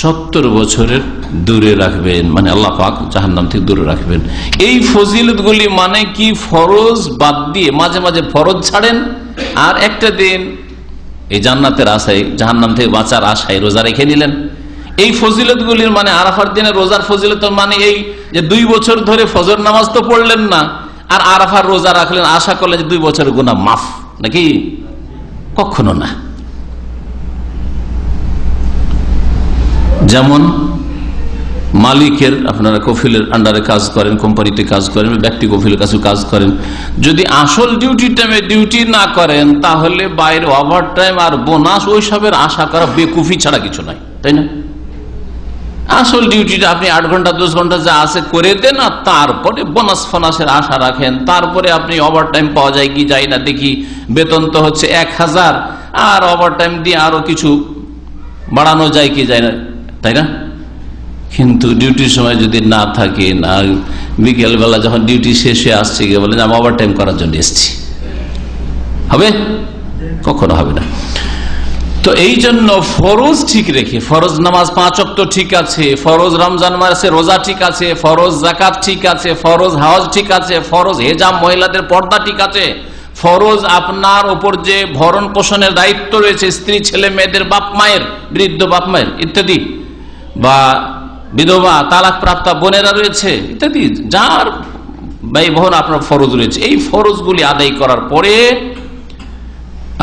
70 বছরের দূরে রাখবেন, মানে আল্লাহ পাক জাহান্নাম থেকে দূরে রাখবেন। এই ফজিলতগুলি মানে কি, ফরজ বাদ দিয়ে মাঝে মাঝে ফরজ ছাড়েন, আর একটা দিন এই জান্নাতের আশায়, জাহান্নাম থেকে বাঁচার আশায় রোজা রেখে নিলেন। এই ফজিলতগুলির মানে আরাফার দিনে রোজার ফজিলত মানে এই যে 2 বছর ধরে ফজর নামাজ তো পড়লেন না, আর আরাফার রোজা রাখলেন, আশা করলেন যে 2 বছরের গুনাহ মাফ, নাকি? কখনো না। যেমন মালিকের, আপনারা কফিলের আন্ডারে কাজ করেন, কোম্পানিতে কাজ করেন, ব্যক্তি কফিলের কাছে কাজ করেন, যদি আসল ডিউটি টাইমে ডিউটি না করেন, তাহলে বাইরে ওভার টাইম আর বোনাস ওইসবের আশা করা বেকুফি ছাড়া কিছু নাই, তাই না? আসল ডিউটিটা আপনি 8 ঘন্টা 10 ঘন্টা যা আছে করে দেন, আর তারপরে বোনাস ফোনাসের আশা রাখেন, তারপরে আপনি ওভার টাইম পাওয়া যায় কি যায় না দেখি, বেতন তো হচ্ছে 1000, আর ওভার টাইম দিয়ে আরো কিছু বাড়ানো যায় কি যায় না, তাই না? কিন্তু ডিউটির সময় যদি না থাকে, না বিকেল বেলা যখন ডিউটি শেষ হয়ে আসছে গিয়ে বলেন আমি ওভার টাইম করার জন্য এসেছি, হবে? কখনো হবে না। তো এই জন্য ফরজ ঠিক রেখে, ফরজ নামাজ 5 ওয়াক্ত ঠিক আছে, ফরজ রমজান মাসে রোজা ঠিক আছে, ফরজ যাকাত ঠিক আছে, ফরজ হজ ঠিক আছে, ফরজ হেজাব মহিলাদের পর্দা ঠিক আছে, ফরজ আপনার উপর যে ভরণ পোষণের দায়িত্ব রয়েছে, স্ত্রী ছেলে মেয়েদের বাপ মায়ের, বৃদ্ধ বাপ মায়ের ইত্যাদি, বা বিধবা তালাক প্রাপ্তা বোনেরা রয়েছে ইত্যাদি, যার ব্যয় বহন আপনার ফরজ রয়েছে, এই ফরজগুলি আদায় করার পরে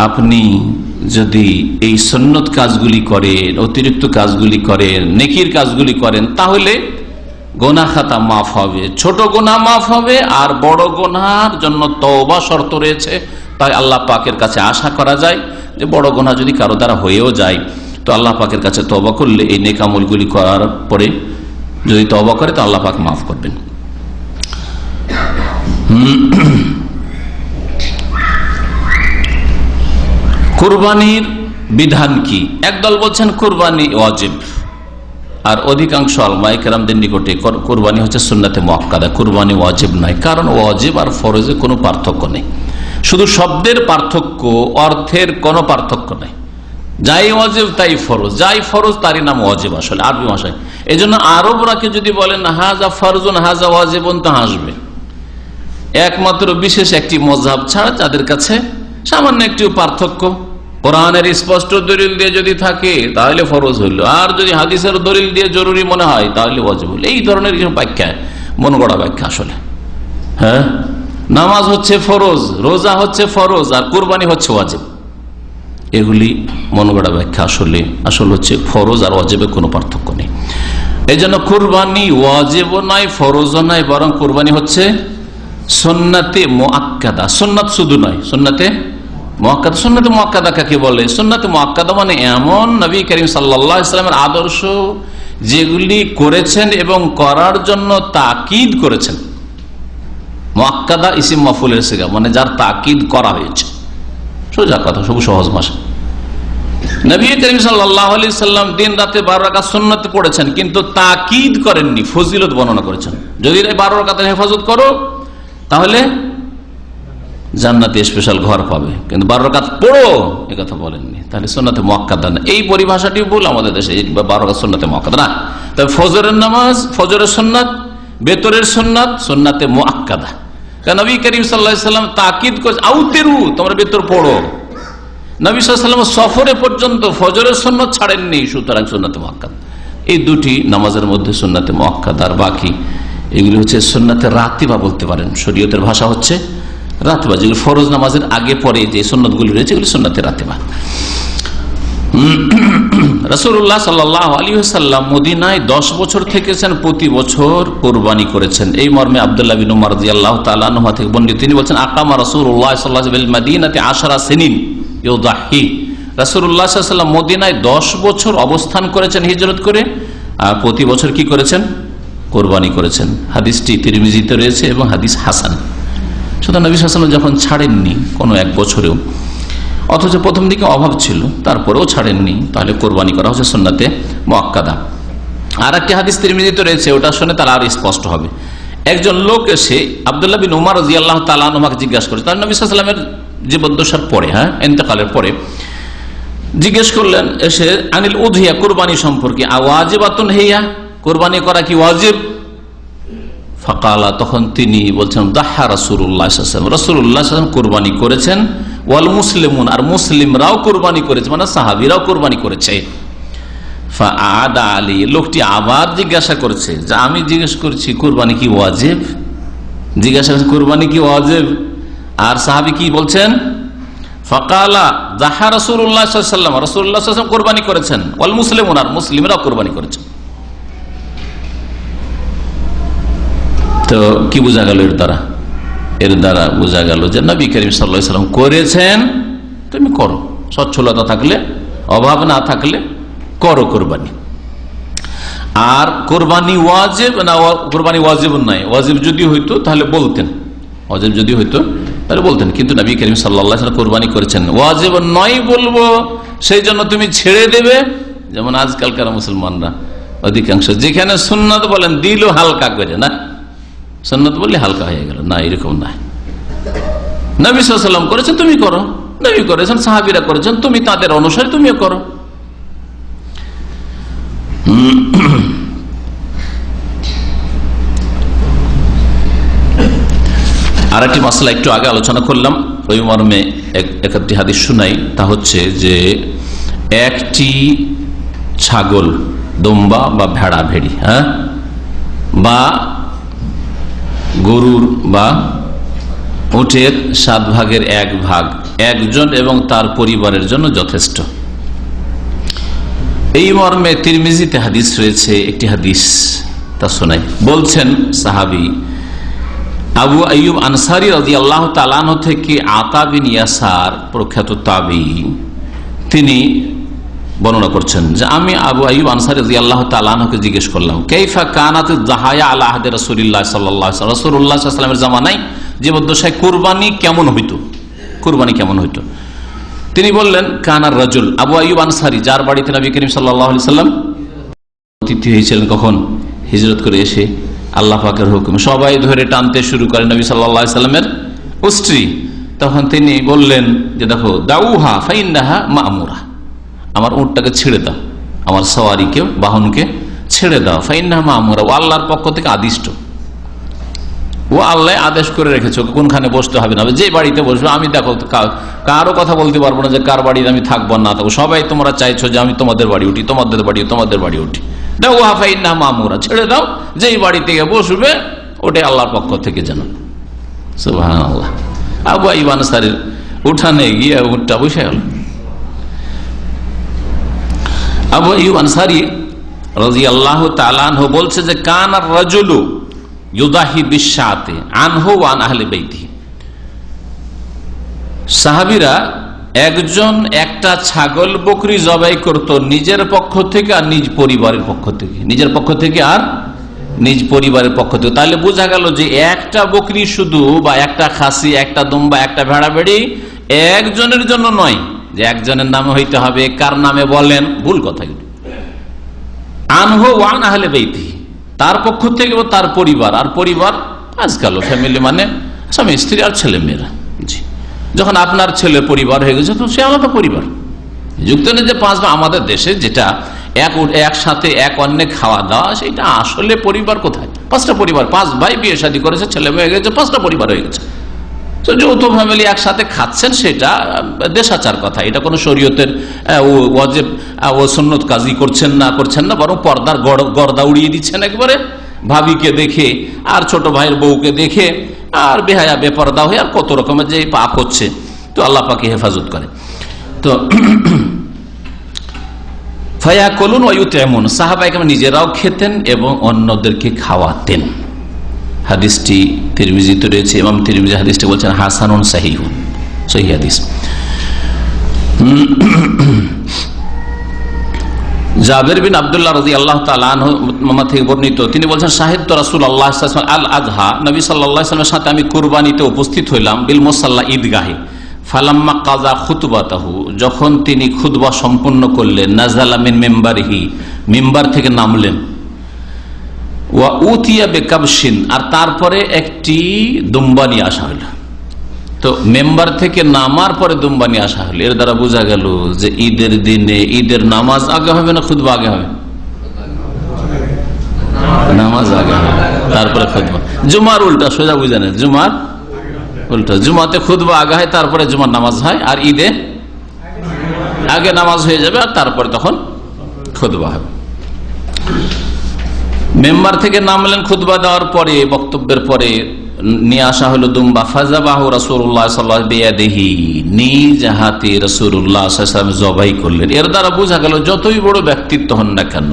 আপনি যদি এই সুন্নত কাজগুলি করেন, অতিরিক্ত কাজগুলি করেন, নেকির কাজগুলি করেন, তাহলে গুনাহ খাতা মাফ হবে, ছোট গুনাহ মাফ হবে, আর বড় গুনাহর জন্য তওবা শর্ত রয়েছে। তাই আল্লাহ পাকের কাছে আশা করা যায় যে বড় গুনাহ যদি কারো দ্বারা হয়েও যায়, তো আল্লাহ পাকের কাছে তওবা করলে, এই নেক আমলগুলি করার পরে যদি তওবা করে, তো আল্লাহ পাক মাফ করবেন। কুরবানির বিধান কি? একদল বলছেন কুরবানি ওয়াজিব, আর অধিকাংশ উলামায়ে কেরামদের নিকটে কুরবানি হচ্ছে সুন্নাতে মুআক্কাদা, কুরবানি ওয়াজিব নয়। কারণ ওয়াজিব আর ফরজে কোনো পার্থক্য নেই, শুধু শব্দের পার্থক্য, অর্থের কোনো পার্থক্য নেই। যাই ওয়াজিব তাই ফরজ, যাই ফরজ তারই নাম ওয়াজিব আসলে আরবি ভাষায়। এই জন্য আরবরাকে যদি বলেন হাজা ফরজুন হাজা ওয়াজিবুন তো হাসবে। একমাত্র বিশেষ একটি মযহাব ছাড়া যাদের কাছে সামান্য একটু পার্থক্য, কোরআনের স্পষ্ট দলিল দিয়ে যদি থাকে তাহলে ফরজ হইল, আর যদি হাদিসের দলিল দিয়ে জরুরি মনে হয় তাহলে ওয়াজিব হইল। এই ধরনের কিছু ব্যাখ্যা, মন গড়া ব্যাখ্যা আসলে। হ্যাঁ, নামাজ হচ্ছে ফরজ, রোজা হচ্ছে ফরজ, আর কুরবানি হচ্ছে ওয়াজিব, এগুলি মন গড়া ব্যাখ্যা। আসল হচ্ছে ফরজ আর ওয়াজিবে কোনো পার্থক্য নেই। এই জন্য কুরবানি ওয়াজিবও নয়, ফরজও নয়, বরং কুরবানি হচ্ছে সুন্নাতে মুআক্কাদা। সুন্নাত শুধু নয়, সুন্নাতে মুআক্কাদা। সুন্নাতে মুআক্কাদা কাকে বলে? সুন্নাতে মুআক্কাদা মানে এমন নবী করিম সাল্লাল্লাহু আলাইহি ওয়াসাল্লামের আদর্শ যেগুলি করেছেন এবং করার জন্য তাকিদ করেছেন। মুআক্কাদা ইসিম মাফউলের সিগা, মানে যার তাকিদ করা হয়েছে। সোজা কথা, সব সহজ ভাষা। নবী করিম সাল্লাল্লাহু আলাইহি ওয়াসাল্লাম দিন রাতে 12 রাকাত সুন্নাত পড়েছেন, কিন্তু তাকিদ করেননি, ফজিলত বর্ণনা করেছেন। যদি এই 12 রাকাতের হেফাজত করো তাহলে জান্নাতে স্পেশাল ঘর পাবে, কিন্তু 12 রাকাত পড়ো এ কথা বলেননি। তাহলে সুন্নাতে মুআক্কাদা না, এই পরিভাষাটি ভুল আমাদের দেশে। 12 রাকাত সুন্নাতে মুআক্কাদা না, তবে ফজরের নামাজ, ফজরের সুন্নাত, বেতরের সুন্নাত সুন্নাতে মুআক্কাদা। কারণ নবী করিম সাল্লাল্লাহু আলাইহি ওয়াসাল্লাম তাকিদ করেছেন আউতিরু, তোমরা বেতর পড়ো। নবী সাল্লাল্লাহু আলাইহি ওয়াসাল্লাম সফরে পর্যন্ত ফজরের সুন্নাত ছাড়েননি, সুতরাং সুন্নাতে মুআক্কাদা। এই দুটি নামাজের মধ্যে সুন্নাতে মুআক্কাদা, আর বাকি এগুলি হচ্ছে সুন্নাতে রাতিবা বলতে পারেন। শরীয়তের ভাষা হচ্ছে রাতিবা, যেগুলি ফরজ নামাজের আগে পরে যে সুন্নাতগুলি রয়েছে এগুলি সুন্নাতে রাতিবা। রাসূলুল্লাহ সাল্লাল্লাহু আলাইহি ওয়াসাল্লাম মদিনায় 10 বছর থেকেছেন, প্রতি বছর কুরবানি করেছেন। এই মর্মে আব্দুল্লাহ বিন উমর রাদিয়াল্লাহু তাআলা আনহু থেকে বর্ণিত, তিনি বলেন আকামা রাসূলুল্লাহ সাল্লাল্লাহু আলাইহি ওয়াসাল্লাম বিল মাদিনাতি 10 সিনিন ইউদাহি। রাসূলুল্লাহ সাল্লাল্লাহু আলাইহি ওয়াসাল্লাম মদিনায় 10 বছর অবস্থান করেছেন হিজরত করে, আর প্রতি বছর কি করেছেন? কোরবানি করেছেন। হাদিসটি তিরমিজিতে রয়েছে এবং হাদিস হাসান। সুতরাং নবী সাল্লাল্লাহু আলাইহি ওয়াসাল্লাম যখন ছাড়েননি কোনো এক বছরেও, অথচ প্রথম দিকে অভাব ছিল তারপরেও ছাড়েননি, তাহলে কোরবানি করা হচ্ছে সুন্নাতে মুআক্কাদা। আর একটি হাদিস তিরমিজিতে রয়েছে, ওটা শুনে তার আর স্পষ্ট হবে। একজন লোক এসে আব্দুল্লাহ বিন উমর রাদিয়াল্লাহু তাআলা আনহুকে জিজ্ঞাসা করে, তার নবী সাল্লাল্লাহু আলাইহি ওয়াসাল্লামের জীবদ্দশার পরে, ইন্তেকালের পরে জিজ্ঞেস করলেন এসে আনিল উযহিয়া, কুরবানি সম্পর্কে, আওয়াজিবাতুন হিয়া, কুরবানি করা কি ওয়াজিব? ফাকালা, তখন তিনি বলছেন দাহা রাসূলুল্লাহ সাল্লাল্লাহু আলাইহি ওয়াসাল্লাম, রাসূলুল্লাহ সাল্লাল্লাহু আলাইহি ওয়াসাল্লাম কুরবানি করেছেন, ওয়াল মুসলিমুন, আর মুসলিমরাও কুরবানি করেছে, মানে সাহাবীরাও কুরবানি করেছে। ফাআদা আলী, লোকটি আবার জিজ্ঞাসা করেছে, যে আমি জিজ্ঞেস করছি কুরবানি কি ওয়াজিব, জিজ্ঞাসা করছে কুরবানি কি ওয়াজিব, আর সাহাবী কি বলছেন? ফাকালা দাহা রাসূলুল্লাহ সাল্লাল্লাহু আলাইহি ওয়াসাল্লাম, রাসূলুল্লাহ সাল্লাল্লাহু আলাইহি ওয়াসাল্লাম কুরবানি করেছেন, ওয়াল মুসলিমুন, আর মুসলিমরাও কুরবানি করেছেন। তো কি বোঝা গেল এর দ্বারা? এর দ্বারা বোঝা গেল যে নবী করিম সাল্লাল্লাহু আলাইহি ওয়াসাল্লাম করেছেন, তুমি করো। সচ্ছলতা থাকলে, অভাব না থাকলে করো কোরবানি। আর কোরবানি ওয়াজিব না, কোরবানি ওয়াজিব নয়। ওয়াজিব যদি হইতো তাহলে বলতেন, ওয়াজিব যদি হইতো তাহলে বলতেন, কিন্তু নবী করিম সাল্লাল্লাহু আলাইহি ওয়াসাল্লাম কোরবানি করেছেন। ওয়াজিব নয় বলবো সেই জন্য তুমি ছেড়ে দেবে, যেমন আজকালকার মুসলমানরা অধিকাংশ, যেখানে সুন্নাত বলেন দিল হালকা করে, না সুন্নাত বললে হালকা হয়ে গেল, না, এরকম না। নবী সাল্লাল্লাহু আলাইহি ওয়াসাল্লাম করেছেন, তুমি করো। নবী করেছেন, সাহাবীরা করেছেন, তুমি তাদের অনুসারী, তুমিও করো। আর একটি মাসলা একটু আগে আলোচনা করলাম, ওই মর্মে একটি হাদিস শুনাই। তা হচ্ছে যে একটি ছাগল, দুম্বা বা ভেড়া ভেড়ি, বা গরুর বা উটের 7 ভাগের 1 ভাগ একজন এবং তার পরিবারের জন্য যথেষ্ট। এই মর্মে তিরমিজিতে হাদিস রয়েছে, একটি হাদিস তা শোনাই। বলছেন সাহাবী আবু আইয়ুব আনসারী রাদিয়াল্লাহু তাআলা আনহু থেকে আতা বিন ইয়াসার, প্রখ্যাত তাবিঈ, তিনি বর্ণনা করছেন যে আমি আবু আইয়ুব আনসারী রাদিয়াল্লাহু তাআলা আনহুকে জিজ্ঞেস করলাম, কাইফা কানাতিদ যাহায়া আলা আহদি রাসূলিল্লাহ সাল্লাল্লাহু আলাইহি ওয়াসাল্লাম, রাসূলুল্লাহ সাল্লাল্লাহু আলাইহি ওয়াসাল্লামের জামানায় জীবদ্দশায় কুরবানি কেমন হইতো, কুরবানি কেমন হইতো? তিনি বললেন কানার রাজুল, আবু আইয়ুব আনসারী, যার বাড়িতে নবী করিম সাল্লাল্লাহু আলাইহি ওয়াসাল্লাম অতিথি হয়েছিলেন কখন? হিজরত করে এসে আল্লাহ পাকের হুকুম সবাই ধরে টানতে শুরু করেন নবী সাল্লাল্লাহু আলাইহি সাল্লামের উষ্ট্রি। তখন তিনি বললেন যে দেখো, দাউহা ফাইন্নাহা মা'মুরা, আমার উটটাকে ছেড়ে দাও, আমার সওয়ারিকে বাহনকে ছেড়ে দাও। ফাইন্নাহা মা'মুরা, ও আল্লাহর পক্ষ থেকে আদিষ্ট, ও আল্লাহ আদেশ করে রেখেছে কোনখানে বসতে হবে না, যে বাড়িতে বসবে। আমি দেখো কারো কথা বলতে পারবো না যে কার বাড়িতে আমি থাকবো না থাকবো, সবাই তোমরা চাইছো যে আমি তোমাদের বাড়ি উঠি, তোমাদের বাড়ি উঠি। দাউহা ফাইন্নাহা মা'মুরা, ছেড়ে দাও, যেই বাড়ি থেকে বসবে ওটাই আল্লাহর পক্ষ থেকে যেন। সুবহানাল্লাহ। আবু আইয়ুব আনসারীর উঠানে গিয়ে উটটা বসে গেল। আবু আইয়ুব আনসারী রাদিয়াল্লাহু তাআলা আনহু বলছে যে কানার রাজুলু ইউদাহি বিশাতে আনহু ওয়া আন আহলি বাইতি, সাহাবীরা একজন একটা ছাগল বকরি জবাই করত নিজের পক্ষ থেকে আর নিজ পরিবারের পক্ষ থেকে, নিজের পক্ষ থেকে আর নিজ পরিবারের পক্ষ থেকে। তাহলে বোঝা গেল যে একটা বকরি শুধু বা একটা খাসি, একটা দুম্বা, একটা ভেড়া ভেড়ি একজনের জন্য নয়, যে একজনের নামে হইতে হবে, কার নামে বলেন, ভুল কথা। আনহু ওয়া আন আহলি বাইতি, তার পক্ষ থেকে ও তার পরিবার। আর পরিবার আজকাল ফ্যামিলি মানে স্বামী স্ত্রী আর ছেলে মেয়েরা। জি, যখন আপনার ছেলে পরিবার হয়ে গেছে তো সে আলাদা পরিবার। যুক্ত নেই যে পাঁচ, আমাদের দেশে যেটা একসাথে এক অন্যে খাওয়া দাওয়া, সেটা আসলে পরিবার কোথায়? পাঁচটা পরিবার, 5 ভাই বিয়ে শাদী করেছে, ছেলে মেয়ে হয়ে গেছে, 5টা পরিবার হয়ে গেছে। তো যৌথ ফ্যামিলি একসাথে খাচ্ছেন, সেটা দেশাচার কথা, এটা কোনো শরীয়তের ওয়াজিব ও সুন্নত কাজী করছেন না, বরং পর্দার গর্দা উড়িয়ে দিচ্ছেন একবারে, ভাবিকে দেখে আর ছোট ভাইয়ের বউকে দেখে আর বেহায়া বেপর্দা হয়ে আর কত রকমের যে পাপ হচ্ছে। তো আল্লাহ পাকে হেফাজত করে। তো ফায়াকুলুন ওয়া ইউতঈমুন, সাহাবায়ে কেরাম নিজেরাও খেতেন এবং অন্যদেরকে খাওয়াতেন। হাদিসটি তিরমিজিতে রয়েছে, ইমাম তিরমিজি হাদিসটি বলছেন হাসানুন সাহিহুন, সহিহ হাদিস। জাবের বিন আব্দুল্লাহ রাদিয়াল্লাহু তাআলা আনহু থেকে বর্ণিত, তিনি বলছেন শাহিদতু রাসূলুল্লাহ সাল্লাল্লাহু আলাইহি ওয়াসাল্লাম আল আযহা, নবী সাল্লাল্লাহু আলাইহি ওয়াসাল্লামের সাথে আমি কুরবানিতে উপস্থিত হইলাম, বিল মুসাল্লা ঈদগাহে। ফালাম্মা কাযা খুতবাতাহু, যখন তিনি খুতবা সম্পন্ন করলেন, নাযালা মিন মিম্বারিহি, মিম্বার থেকে নামলেন, ওয়া উতিয়া বিকাবশিন, আর তারপরে একটি দুম্বা নিয়ে আসা হলো। তো মেম্বার থেকে নামার পরে দুম্বা নিয়ে আসা হলো। এর দ্বারা বোঝা গেল যে ঈদের দিনে ঈদের নামাজ আগে হবে না খুতবা আগে হবে? নামাজ আগে হবে, তারপরে খুতবা। জুমার উল্টা, সোজা বুঝা নেই, জুমার উল্টা। জুমাতে খুতবা আগে হয়, তারপরে জুমার নামাজ হয়, আর ঈদে আগে নামাজ হয়ে যাবে আর তারপরে তখন খুতবা হবে। মেম্বার থেকে নামলেন, খুতবা দেওয়ার পরে, বক্তব্যের পরে নিয়ে আসা হলো দুম্বা। ফাযাবাহু রাসূলুল্লাহ সাল্লাল্লাহু আলাইহি বিয়াদিহি, নিজ হাতে রাসূলুল্লাহ সাল্লাল্লাহু আলাইহি ওয়াসাল্লাম জবাই করলেন। এর দ্বারা বোঝা গেল যতই বড় ব্যক্তিত্ব হন না কেন,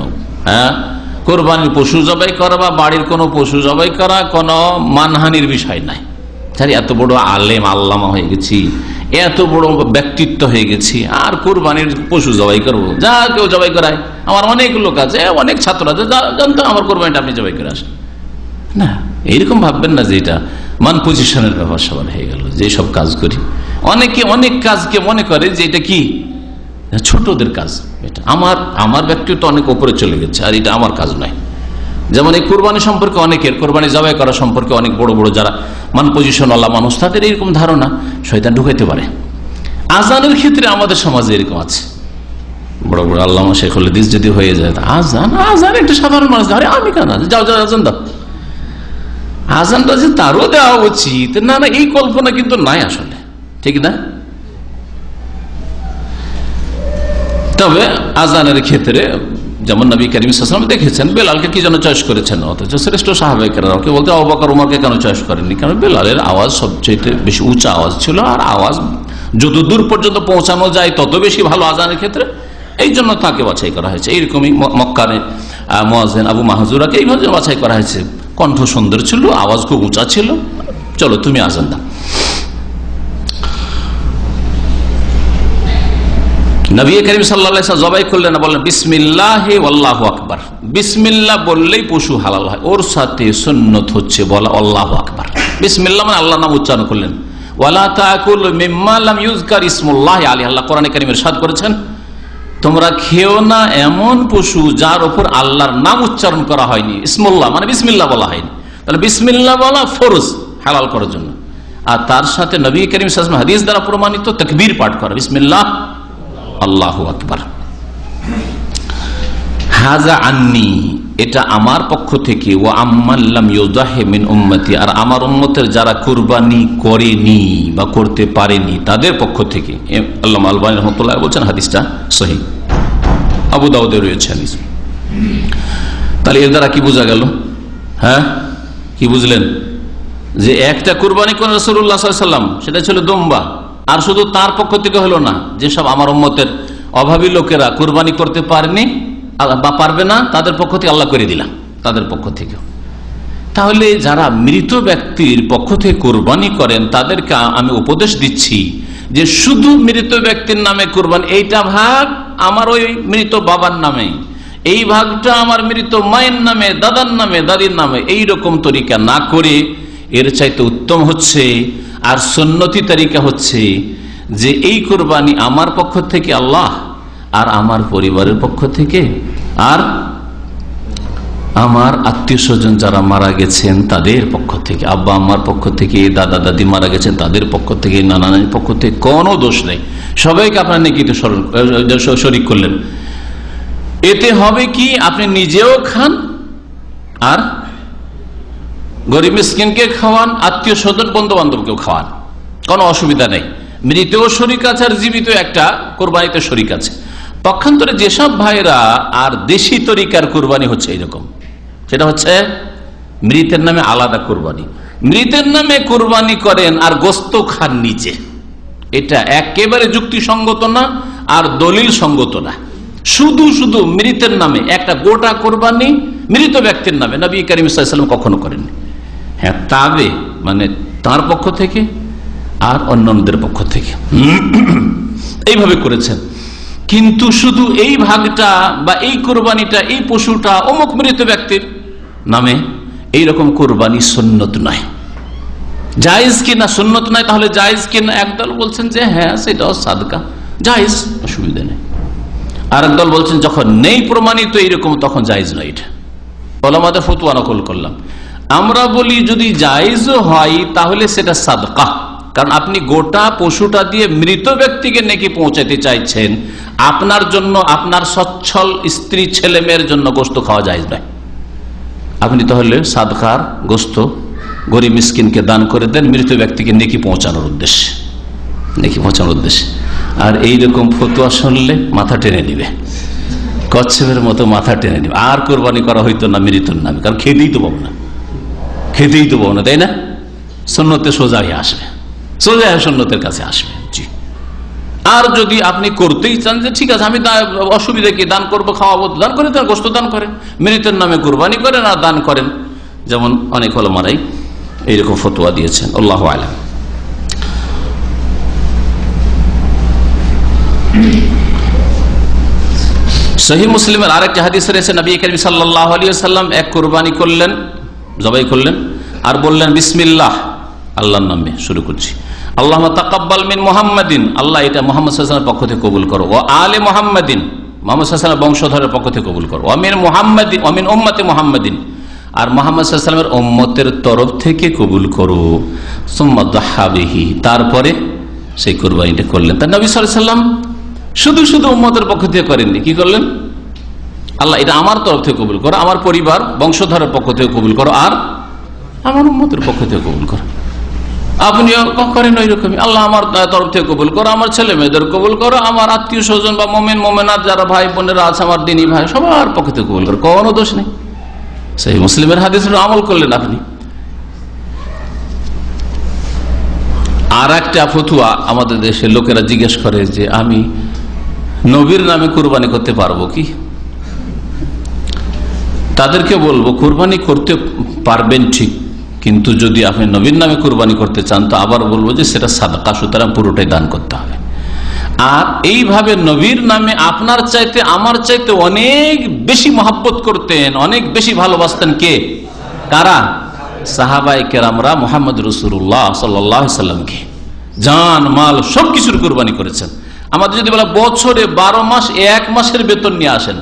কোরবানির পশু জবাই করা বা বাড়ির কোনো পশু জবাই করা কোনো মানহানির বিষয় নাই। এত বড় আলেম আল্লামা হয়ে গেছি, এত বড় ব্যক্তিত্ব হয়ে গেছি, আর কোরবানির পশু জবাই করবো? যা কেউ জবাই করায়, আমার অনেক লোক আছে, অনেক ছাত্র আছে, জানতো আমার কোরবানিটা আপনি জবাই করে আসেন না। এইরকম ভাববেন না যে এটা মান পজিশনের ব্যাপার সবার হয়ে গেল, যে সব কাজ করি। অনেকে অনেক কাজকে মনে করে যে এটা কি ছোটদের কাজ, এটা আমার ব্যক্তিত্ব অনেক উপরে চলে গেছে, আর এটা আমার কাজ নয়। যেমন এই কোরবানি সম্পর্কে অনেকের, কোরবানি জবাই করা সম্পর্কে অনেক বড় বড় যারা মান পজিশন আল্লাহ মানুষ, তাদের এরকম ধারণা শয়তান ঢুকাইতে পারে। আজানের ক্ষেত্রে আমাদের সমাজে এরকম আছে, বড় বড় আল্লামা শেখুল হাদিস যদি হয়ে যায়, আজান একটা সাধারণ মানুষ, আরে আমি কেন, যাও আজান দাও, আজানটা যে তারও দেওয়া উচিত, না এই কল্পনা কিন্তু নাই আসলে, ঠিক না? তবে আজানের ক্ষেত্রে যেমন নবী করিম সাল্লাল্লাহু আলাইহি ওয়াসাল্লাম দেখেছেন বেলালকে কি জন্য চয়েস করেছেন, অথচ শ্রেষ্ঠ সাহাবায়ে কেরাম কেউ বলতে আবু বকর ওমরকে কেন চয়েস করেননি? কারণ বেলালের আওয়াজ সবচেয়ে বেশি উঁচা আওয়াজ ছিল, আর আওয়াজ যত দূর পর্যন্ত পৌঁছানো যায় তত বেশি ভালো আজানের ক্ষেত্রে, এই জন্য তাকে বাছাই করা হয়েছে। এইরকমই মক্কার মুয়াজ্জিন আবু মাহজুরাকে এইভাবে বাছাই করা হয়েছে, কণ্ঠ সুন্দর ছিল, আওয়াজ খুব উঁচা ছিল, চলো তুমি আজান দাও। নবী করিম সাল্লাল্লাহু আলাইহি ওয়াসাল্লাম জবাই করলেন না, বললেন বিসমিল্লাহি ওয়াল্লাহু আকবার। বিসমিল্লাহ বললেই পশু হালাল হয়, ওর সাথে সুন্নত হচ্ছে বলা আল্লাহু আকবার। বিসমিল্লাহ মানে আল্লাহর নাম উচ্চারণ করলেন। ওয়ালা তাকুলু মিম্মা লাম ইউযকার ইসমুল্লাহি আলাইহি, আল্লাহ কোরআনে কারীমে ইরশাদ করেছেন তোমরা খেও না এমন পশু যার উপর আল্লাহর নাম উচ্চারণ করা হয়নি, ইসমুল্লাহ মানে বিসমিল্লাহ বলা হয়নি। তাহলে বিসমিল্লাহ বলা ফরজ হালাল করার জন্য। আর তার সাথে নবী করিম সাল্লাল্লাহু আলাইহি ওয়াসাল্লাম হাদিস দ্বারা প্রমাণিত তাকবীর পাঠ করা, বিসমিল্লাহ আল্লাহু আকবার। হাজা আন্নি, এটা আমার পক্ষ থেকে, ও আম্মাল্লাম ইউযাহি মিন উম্মতি, আর আমার উম্মতের যারা কুরবানি করেনি বা করতে পারেনি তাদের পক্ষ থেকে। আল্লামা আলবানী রাহমাতুল্লাহ বলছেন হাদিসটা সহিহ, আবু দাউদে রয়েছে হাদিস। তাহলে এর দ্বারা কি বোঝা গেল? হ্যাঁ, কি বুঝলেন? যে একটা কুরবানি করেন রাসূলুল্লাহ সাল্লাল্লাহু আলাইহি ওয়াসাল্লাম, সেটা ছিল দুম্বা। আর শুধু তার পক্ষ থেকে হলো না, যেসব আমার উম্মতের অভাবী লোকেরা কুরবানি করতে পারেনি বা পারবে না, তাদের পক্ষ থেকে আল্লাহ করে দিলাম, তাদের পক্ষ থেকে। তাহলে যারা মৃত ব্যক্তির পক্ষ থেকে কুরবানি করেন তাদেরকে আমি উপদেশ দিচ্ছি যে শুধু মৃত ব্যক্তির নামে কুরবানি, এইটা ভাগ আমার ওই মৃত বাবার নামে, এই ভাগটা আমার মৃত মায়ের নামে, দাদার নামে, দাদির নামে, এই রকম তরিকা না করে এর চাইতে উত্তম হচ্ছে আর সুন্নতি তরিকা হচ্ছে যে এই কুরবানি আমার পক্ষ থেকে আল্লাহ, আর আমার পরিবারের পক্ষ থেকে, আর আমার আত্মীয় স্বজন যারা মারা গেছেন তাদের পক্ষ থেকে, আব্বা আম্মার পক্ষ থেকে, দাদা দাদি মারা গেছেন তাদের পক্ষ থেকে, নানা নানির পক্ষ থেকে, কোনো দোষ নেই। সবাইকে আপনার নেকিতে শরীক করলেন। এতে হবে কি, আপনি নিজেও খান আর গরিব মিসকিনকে খাওয়ান, আত্মীয় স্বজন বন্ধু বান্ধবকেও খাওয়ান, কোনো অসুবিধা নেই। মৃতও শরিক আছে আর জীবিত একটা কোরবানিতে শরিক আছে। পক্ষান্তরে যেসব ভাইরা আর দেশি তরিকার কোরবানি হচ্ছে এইরকম, সেটা হচ্ছে মৃতের নামে আলাদা কোরবানি, মৃতের নামে কোরবানি করেন আর গোস্ত খান নিজে, এটা একেবারে যুক্তিসঙ্গত না আর দলিল সঙ্গত না। শুধু শুধু মৃতের নামে একটা গোটা কোরবানি মৃত ব্যক্তির নামে নবী করিম সাল্লাল্লাহু আলাইহি ওয়াসাল্লাম কখনো করেননি। হ্যাঁ, তাবে মানে তার পক্ষ থেকে আর অন্যদের পক্ষ থেকে এইভাবে করেছেন। কিন্তু শুধু এই ভাগটা বা এই কোরবানিটা, এই পশুটা অমুক মৃত ব্যক্তির নামে, এইরকম কোরবানি সুন্নত নয়। জায়েজ কিনা সুন্নত নয়, তাহলে জায়েজ কিনা? একদল বলছেন যে হ্যাঁ সেটাও সাদকা জায়েজ, অসুবিধা নেই। আর একদল বলছেন যখন নেই প্রমাণিত এইরকম তখন জায়েজ নয়। এটা ওলামাদের ফতোয়া নকল করলাম। আমরা বলি যদি জায়েজও হয় তাহলে সেটা সাদকা, কারণ আপনি গোটা পশুটা দিয়ে মৃত ব্যক্তিকে নেকি পৌঁছাতে চাইছেন, আপনার জন্য, আপনার সচ্ছল স্ত্রী ছেলে মেয়ের জন্য গোস্ত খাওয়া যায় না। আপনি তাহলে সাদকার গোস্ত গরিব মিসকিনকে দান করে দেন মৃত ব্যক্তিকে নেকি পৌঁছানোর উদ্দেশ্যে, নেকি পৌঁছানোর উদ্দেশ্যে। আর এইরকম ফতোয়া শুনলে মাথা টেনে নিবে, কচ্ছপের মতো মাথা টেনে নিবে। আর কোরবানি করা হইতো না মৃত্যুর নামে, কারণ খেতেই তো পাবো না, খেতেই তো পাবো না, তাই না? সুন্নতে সোজা হয়ে আসবে, সোজা সুন্নতের কাছে আসবে। জি। আর যদি আপনি করতেই চান যে ঠিক আছে আমি অসুবিধা কি, দান করবো, খাওয়াবো, দান করে তার গোস্ত দান করেন, মৃতের নামে কুরবানি করেন আর দান করেন, যেমন অনেক ওলামারাই এইরকম ফতোয়া দিয়েছেন। আল্লাহু আ'লাম। সহিহ মুসলিমের আরেকটা হাদিস রয়েছে, নবী করিম সাল্লাল্লাহু আলাইহি ওয়াসাল্লাম এক কুরবানি করলেন, জবাই করলেন আর বললেন বিসমিল্লাহ, আল্লাহর নামে শুরু করছি। আল্লাহুম্মা তাকাব্বাল মিন মুহাম্মাদিন, আল্লাহ এটা মুহাম্মদ সাল্লাল্লাহু আলাইহি ওয়াসাল্লামের পক্ষ থেকে কবুল করো। ওয়া আলে মুহাম্মাদিন, মুহাম্মদ সাল্লাল্লাহু আলাইহি ওয়াসাল্লামের বংশধরের পক্ষ থেকে কবুল করো। ওয়া মিন মুহাম্মাদিন ওয়া মিন উম্মতি মুহাম্মাদিন, আর মুহাম্মদ সাল্লাল্লাহু আলাইহি ওয়াসাল্লামের উম্মতের তরফ থেকে কবুল করো। সুম্মা দাহা বিহি, তারপরে সেই কুরবানিটা করলেন। তা নবী সাল্লাল্লাহু আলাইহি ওয়াসাল্লাম শুধু শুধু উম্মতের পক্ষ থেকে করেননি, কি করলেন? আল্লাহ এটা আমার তরফ থেকে কবুল করো, আমার পরিবার বংশধরের পক্ষ থেকে কবুল করো, আর আমার উম্মতের পক্ষ থেকে কবুল করো। আপনিও করেন ওই রকমই, আল্লাহ আমার তরফ থেকে কবুল করো, আমার ছেলে মেয়েদের কবুল করো, আমার আত্মীয় স্বজন বা মোমেন মোমেনাত যারা ভাই বোনেরা আছে আমার দিনী ভাই সবার পক্ষ থেকে কবুল করো, কোনো দোষ নেই। সেই মুসলিমের হাদিসের আমল করলেন আপনি। আর একটা ফতুয়া আমাদের দেশের লোকেরা জিজ্ঞেস করে যে আমি নবীর নামে কুরবানি করতে পারবো কি? তাদেরকে বলবো কুরবানি করতে পারবেন ঠিক, কিন্তু যদি আপনি নবীর নামে কুরবানি করতে চান তো আবার বলবো যে সেটা সাদকা, সুতরাং পুরোটাই দান করতে হবে। আর এইভাবে নবীর নামে আপনার চাইতে আমার চাইতে অনেক বেশি মহব্বত করতেন, অনেক বেশি ভালোবাসতেন কে? কারা? সাহাবায়ে কেরামরা মুহাম্মদ রাসূলুল্লাহ সাল্লাল্লাহু আলাইহি ওয়াসাল্লামকে জান মাল সবকিছুর কুরবানি করেছেন। আমাদের যদি বলা বছরে 12 মাস 1 মাসের বেতন নিয়ে আসেন,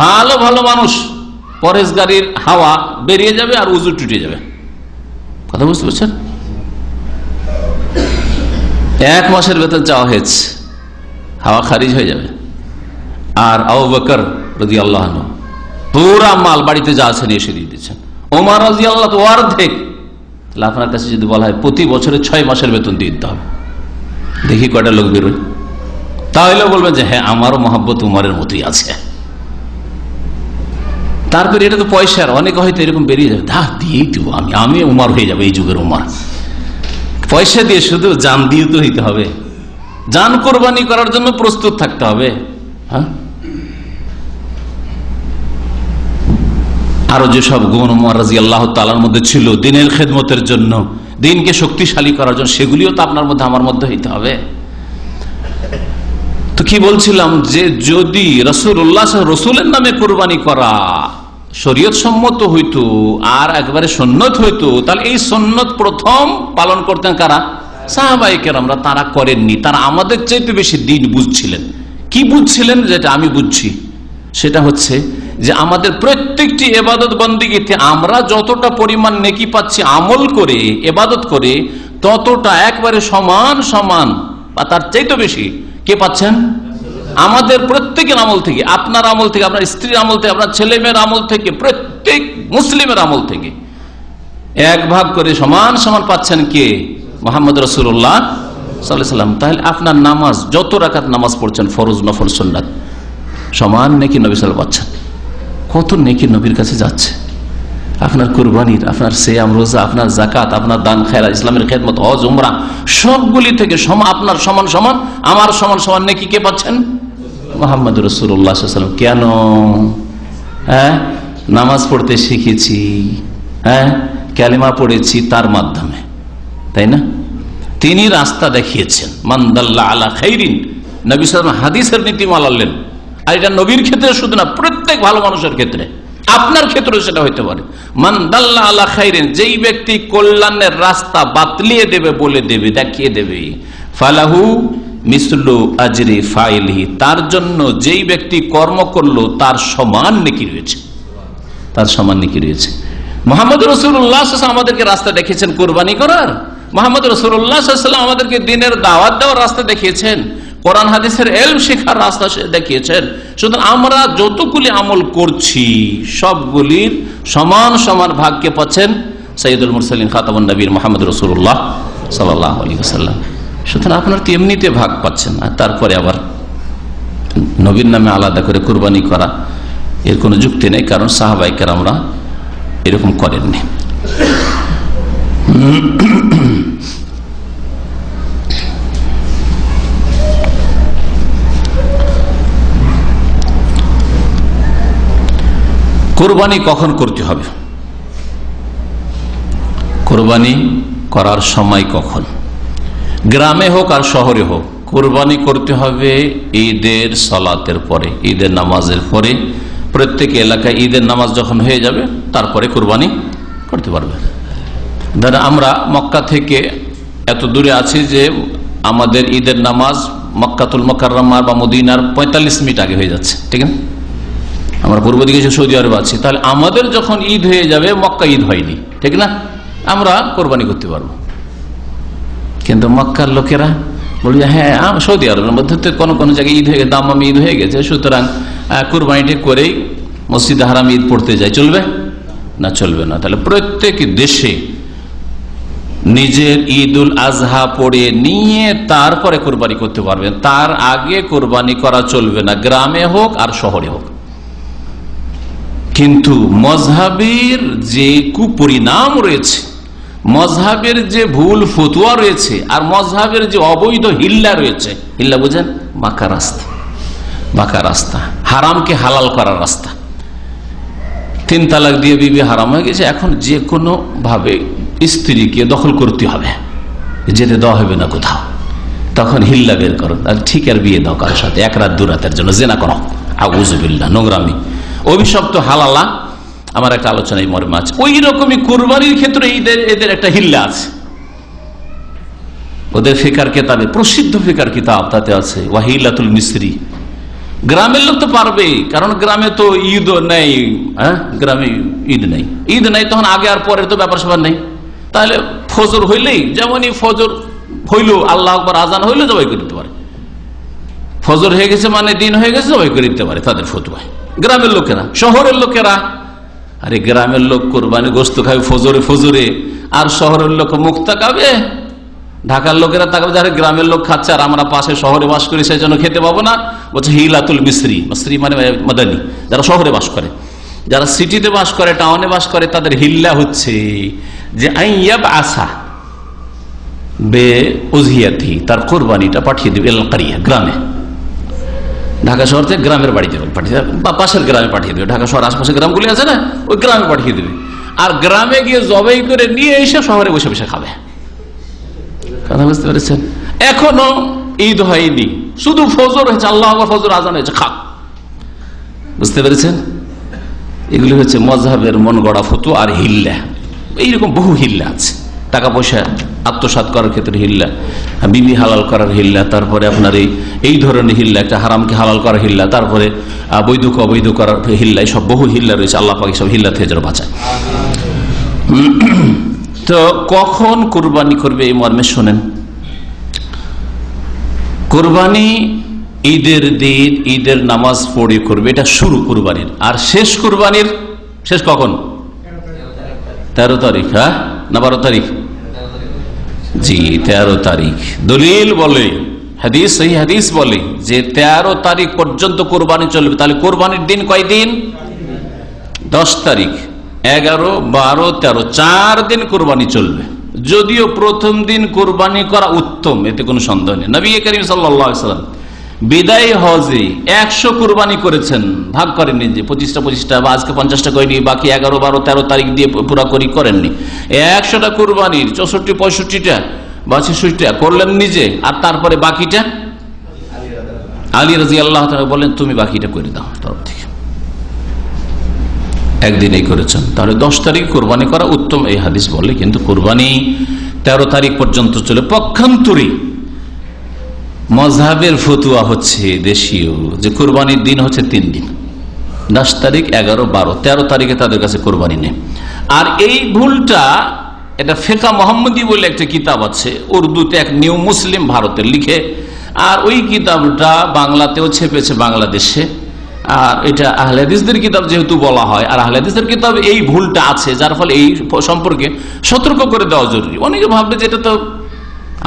ভালো ভালো মানুষ পরেশগারির হাওয়া বেরিয়ে যাবে আর উজু টুটে যাবে। কথা বুঝতে পারছেন? 1 মাসের বেতন চাওয়া হয়েছে, হাওয়া খারিজ হয়ে যাবে। আর আবু বকর রাদিয়াল্লাহু আনহু পুরা মাল বাড়িতে যা আছে নিয়ে এসে দিয়ে দিচ্ছেন। ওমর রাদিয়াল্লাহু তাআলা অর্ধেক। তাহলে আপনার কাছে যদি বলা হয় প্রতি বছরে 6 মাসের বেতন দিয়ে দিতে হবে, দেখি কয়টা লোক বেরোয়। তাহলে বলবেন যে হ্যাঁ, আমারও মহব্বত উমরের মতোই আছে। তারপরে এটা তো পয়সার, অনেকে হয়তো এরকম বেরিয়ে যাবে, দিয়েই দেবো, আমি উমর হয়ে যাবে, এই যুগের উমর। পয়সা দিয়ে শুধু জান দিয়ে তো হইতে হবে, জান কোরবানি করার জন্য প্রস্তুত থাকতে হবে। হ্যাঁ, আরো যেসব গুণ উমর রাদিয়াল্লাহু তাআলার মধ্যে ছিল দ্বীনের খেদমতের জন্য, দ্বীনকে শক্তিশালী করার জন্য, সেগুলিও তো আপনার মধ্যে আমার মধ্যে হইতে হবে। তো কি বলছিলাম, যে যদি রসুলের নামে কোরবানি করা শরীয়ত সম্মত হইতো আর একবারে সুন্নত হইতো, তাহলে এই সুন্নত প্রথম পালন করতেন কারা? সাহাবায়ে কেরামরা। তারা করেননি, তারা আমাদের চাইতে বেশি দ্বীন বুঝছিলেন। কি বুঝছিলেন? যেটা আমি বুঝছি সেটা হচ্ছে যে আমাদের প্রত্যেকটি ইবাদত বন্দেগীতে আমরা যতটা পরিমাণ নেকি পাচ্ছি আমল করে, ইবাদত করে, ততটা একবারে সমান সমান বা তার চাইতে বেশি কে পাচ্ছেন? আমাদের প্রত্যেকের আমল থেকে, আপনার আমল থেকে, আপনার স্ত্রীর আমল থেকে, আপনার ছেলে মেয়ের আমল থেকে, প্রত্যেক মুসলিমের আমল থেকে 1 ভাগ করে সমান সমান পাচ্ছেন কে? মুহাম্মদ রাসূলুল্লাহ সাল্লাল্লাহু আলাইহি ওয়াসাল্লাম। তাহলে আপনার নামাজ, যত রাকাত নামাজ পড়ছেন, ফরজ নফল সুন্নাত, সমান নেকি নবী সাল্লাল্লাহু আলাইহি ওয়াসাল্লাম পাচ্ছেন। কত নেকি নবীর কাছে যাচ্ছে। আপনার কুরবানির, আপনার সিয়াম রোজা, আপনার জাকাত, আপনার দান খায়রাত, ইসলামের খেদমত, হজ উমরা, সবগুলি থেকে আপনার সমান সমান, আমার সমান সমান নেকি কে পাচ্ছেন? মুহাম্মদ রাসূলুল্লাহ সাল্লাল্লাহু আলাইহি ওয়াসাল্লাম। কেন? হ্যাঁ, নামাজ পড়তে শিখেছি, হ্যাঁ, কালিমা পড়েছি তার মাধ্যমে, তাই না? তিনি রাস্তা দেখিয়েছেন। মান দাল্লা আলা খাইরিন, নবী সাল্লাল্লাহু আলাইহি ওয়াসাল্লাম হাদিসের নীতিমালা আনলেন। আর এটা নবীর ক্ষেত্রে শুধু না, প্রত্যেক ভালো মানুষের ক্ষেত্রে, আপনার ক্ষেত্রে সেটা হইতে পারে। মান দাল্লা আলা খাইরিন, যেই ব্যক্তি কল্যাণের রাস্তা বাতলিয়ে দেবে, বলে দেবে, দেখিয়ে দেবে, ফালাহু মিসলু আজরি ফাইলিহি, তার জন্য যেই ব্যক্তি কর্ম করলো তার সমান নেকি রয়েছে, তার সমান নেকি রয়েছে। মুহাম্মদ রাসূলুল্লাহ সাল্লাল্লাহু আলাইহি ওয়াসাল্লাম আমাদেরকে রাস্তা দেখিয়েছেন কোরবানি করার। মুহাম্মদ রাসূলুল্লাহ সাল্লাল্লাহু আলাইহি ওয়াসাল্লাম আমাদেরকে দ্বীনের দাওয়াত দেওয়ার রাস্তা দেখিয়েছেন, কোরআন হাদিসের ইলম শেখার রাস্তা দেখিয়েছেন। সুতরাং আমরা যতগুলি আমল করছি সবগুলির সমান সমান ভাগকে পাচ্ছেন সাইয়্যিদুল মুরসালিন খাতামুন নবীর মুহাম্মদ রাসূলুল্লাহ সাল্লাল্লাহু আলাইহি ওয়াসাল্লাম। সুতরাং আপনার তো এমনিতে ভাগ পাচ্ছেন, আর তারপরে আবার নবীর নামে আলাদা করে কুরবানি করা, এর কোনো যুক্তি নেই, কারণ সাহাবায়ে কেরামরা এরকম করেননি। কোরবানি কখন করতে হবে? কোরবানি করার সময় কখন? গ্রামে হোক আর শহরে হোক, কোরবানি করতে হবে ঈদের সালাতের পরে, ঈদের নামাজের পরে। প্রত্যেক এলাকায় ঈদের নামাজ যখন হয়ে যাবে তারপরে কোরবানি করতে পারবে। ধর আমরা মক্কা থেকে এত দূরে আছি যে আমাদের ঈদের নামাজ মক্কাতুল মুকাররমা বা মদিনার 45 মিনিট আগে হয়ে যাচ্ছে, ঠিক আছে? আমরা পূর্ব দিকে সৌদি আরব আছি, তাহলে আমাদের যখন ঈদ হয়ে যাবে, মক্কা ঈদ হয়নি, ঠিক না? আমরা কোরবানি করতে পারবো। কিন্তু মক্কার লোকেরা বলবে হ্যাঁ, সৌদি আরবের মধ্যে তো কোনো কোনো জায়গায় ঈদ হয়ে গেছে, দামামি ঈদ হয়ে গেছে, সুতরাং কোরবানিটি করেই মসজিদ হারাম ঈদ পড়তে যায়, চলবে না? চলবে না। তাহলে প্রত্যেক দেশে নিজের ঈদুল আজহা পড়ে নিয়ে তারপরে কোরবানি করতে পারবেন, তার আগে কোরবানি করা চলবে না, গ্রামে হোক আর শহরে হোক। কিন্তু মজহাবের যে কুপরিণাম রয়েছে, মজহাবের যে ভুল ফতুয়া রয়েছে, আর মজহাবের যে অবৈধ হিল্লা রয়েছে, হিল্লা বুঝেন? বাঁকা রাস্তা, বাঁকা রাস্তা, হারামকে হালাল করার রাস্তা। 3 তালাক দিয়ে বিবি হারাম হয়ে গেছে, এখন যে কোনো ভাবে স্ত্রীকে দখল করতে হবে, যেতে দেওয়া হবে না কোথাও, তখন হিল্লা বের করো, ঠিক আর বিয়ে দাও কারোর সাথে, 1 রাত 2 রাতের জন্য জেনা করো, আউযুবিল্লাহ, নোংরামি, অভিশপ্ত হালালা। আমার একটা আলোচনা এই মর্মে আছে। ওই রকমই কুরবানির ক্ষেত্রে এদের একটা হিল্লা আছে, ওদের ফিকার কিতাবে, প্রসিদ্ধ ফিকার কিতাব, তাতে আছে ওয়াহিলাতুল মিসরি। গ্রামের লোক তো পারবে, কারণ গ্রামে তো ঈদ নেই। গ্রামে ঈদ নেই, ঈদ নেই তখন আগে আর পরের তো ব্যাপার স্যাপার নেই। তাহলে ফজর হইলেই, যেমনই ফজর হইল, আল্লাহ আকবার আজান হইলে জবাই করে দিতে পারে। ফজর হয়ে গেছে মানে দিন হয়ে গেছে, জবাই করে দিতে পারে তাদের ফতুয়ায়। গ্রামের লোকেরা, শহরের লোকেরা, আরে গ্রামের লোক কোরবানি গোস্ত খাবে ফজরে ফজরে, আর শহরের লোক মুক্তা খাবে। ঢাকার লোকেরা তাকাবে যারা গ্রামের লোক খাচ্ছে, আর আমরা পাশে শহরে বাস করি সেই জন্য খেতে পাবো না। বলছে হিলাতুল মিসরি, মিসরি মানে মাদানী, যারা শহরে বাস করে। যারা সিটিতে বাস করে, টাউনে বাস করে, তাদের হিল্লা হচ্ছে যে আইয়াব আসা বে উজহিয়াতি, তার কোরবানিটা পাঠিয়ে দেবে এল কারিয়া, গ্রামে। ঢাকা শহর থেকে গ্রামের বাড়িতে পাঠিয়ে দেবে, বা পাশের গ্রামে পাঠিয়ে দেবে। ঢাকা শহর আশপাশে গ্রামগুলি আছে না, ওই গ্রামে পাঠিয়ে দেবে। আর গ্রামে গিয়ে জবাই করে নিয়ে এসে শহরে বসে বসে খাবে। কথা বুঝতে পেরেছেন? এখনো ঈদ হয়নি, শুধু ফজর হয়েছে, আল্লাহ আকবার ফজর আজান হয়েছে, খাক। বুঝতে পেরেছেন? এগুলি হচ্ছে মজহাবের মন গড়া ফতুয়া আর হিল্লা। এইরকম বহু হিল্লা আছে। টাকা পয়সা আত্মসাৎ করার ক্ষেত্রে হিল্লা, বিবি হালাল করার হিল্লা, তারপরে আপনার এই ধরনের হিল্লা, একটা হারামকে হালাল করার হিল্লা, তারপরে বৈধকে অবৈধ করার হিল্লা, সব বহু হিল্লা রয়েছে। আল্লাহ পাক সব হিল্লা থেকে যেন বাঁচায়। তো কখন কুরবানি করবে এই মর্মে শোনেন। কুরবানি ঈদের দিন, ঈদের নামাজ পড়ে করবে, এটা শুরু কুরবানির। আর শেষ কুরবানির শেষ কখন? 13 তারিখ, হ্যাঁ না 12 তারিখ? জি 13 তারিখ। দলিল বলে, হাদিস, সেই হাদিস বলে যে 13 তারিখ পর্যন্ত কোরবানি চলবে। তাহলে কোরবানির দিন কয় দিন? 10 তারিখ, 11, 12, 13, 4 দিন কোরবানি চলবে। যদিও প্রথম দিন কোরবানি করা উত্তম, এতে কোনো সন্দেহ নেই। নবী করিম সাল্লাল্লাহু আলাইহি ওয়াসাল্লাম বিদায় হজে 100 কোরবানি করেছেন, ভাগ করেননি যে 25টা বা আজকে 50টা করেনি, বাকি 11, 12, 13 তারিখ দিয়ে পুরা করি করেননি। 100টা কোরবানির 64, 65টা বা 66টা করলেন নিজে, আর তারপরে বাকিটা আলী রাদিয়াল্লাহু তাআলা বলেন তুমি বাকিটা করে দাও তরফ থেকে। একদিনেই করেছেন। তাহলে 10 তারিখ কোরবানি করা উত্তম, এই হাদিস বলে। কিন্তু কোরবানি 13 তারিখ পর্যন্ত চলে। পক্ষান্তরে মজহাবের ফতুয়া হচ্ছে দেশীয়, যে কোরবানির দিন হচ্ছে 3 দিন, 10 তারিখ, 11, 12, 13 তারিখে তাদের কাছে কোরবানি নেই। আর এই ভুলটা, এটা ফিকহ মুহাম্মদী বলে একটা কিতাব আছে উর্দুতে, এক নিউ মুসলিম ভারতের লিখে, আর ওই কিতাবটা বাংলাতেও ছেপেছে বাংলাদেশে। আর এটা আহলে হাদিসদের কিতাব যেহেতু বলা হয়, আর আহলে হাদিসদের কিতাব এই ভুলটা আছে, যার ফলে এই সম্পর্কে সতর্ক করে দেওয়া জরুরি। অনেকে ভাববে যে এটা তো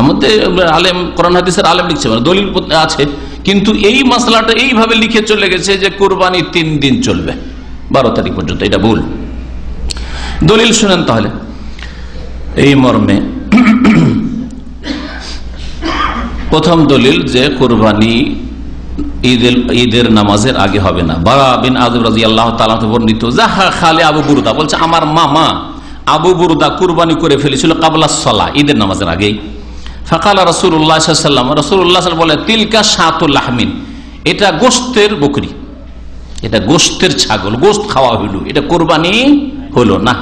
আমাদের আলেম, কোরআন হাদিসের আলেম লিখছে, মানে দলিল আছে, কিন্তু এই মাসলাটা এইভাবে লিখে চলে গেছে যে কোরবানি 3 দিন চলবে 12 তারিখ পর্যন্ত। এটা ভুল। দলিল শুনেন তাহলে এই মর্মে। প্রথম দলিল যে কোরবানি ঈদের নামাজের আগে হবে না। বারা বিন আযিব রাদিয়াল্লাহু তাআলা বর্ণিত, যাহা খালে আবু বুরদা বলছে, আমার মামা আবু বুরদা কুরবানি করে ফেলেছিল কাবলা সালাহ, ঈদের নামাজের আগেই। ফাকালা রাসূলুল্লাহ সাল্লাল্লাহু আলাইহি ওয়াসাল্লাম, রাসূলুল্লাহ সাল্লাল্লাহু আলাইহি ওয়াসাল্লাম বলে, তিলকা শাতুল লাহমিন, এটা গোশতের বকরি, এটা গোশতের ছাগল, গোশত খাওয়া হইল, এটা কোরবানি হলো না।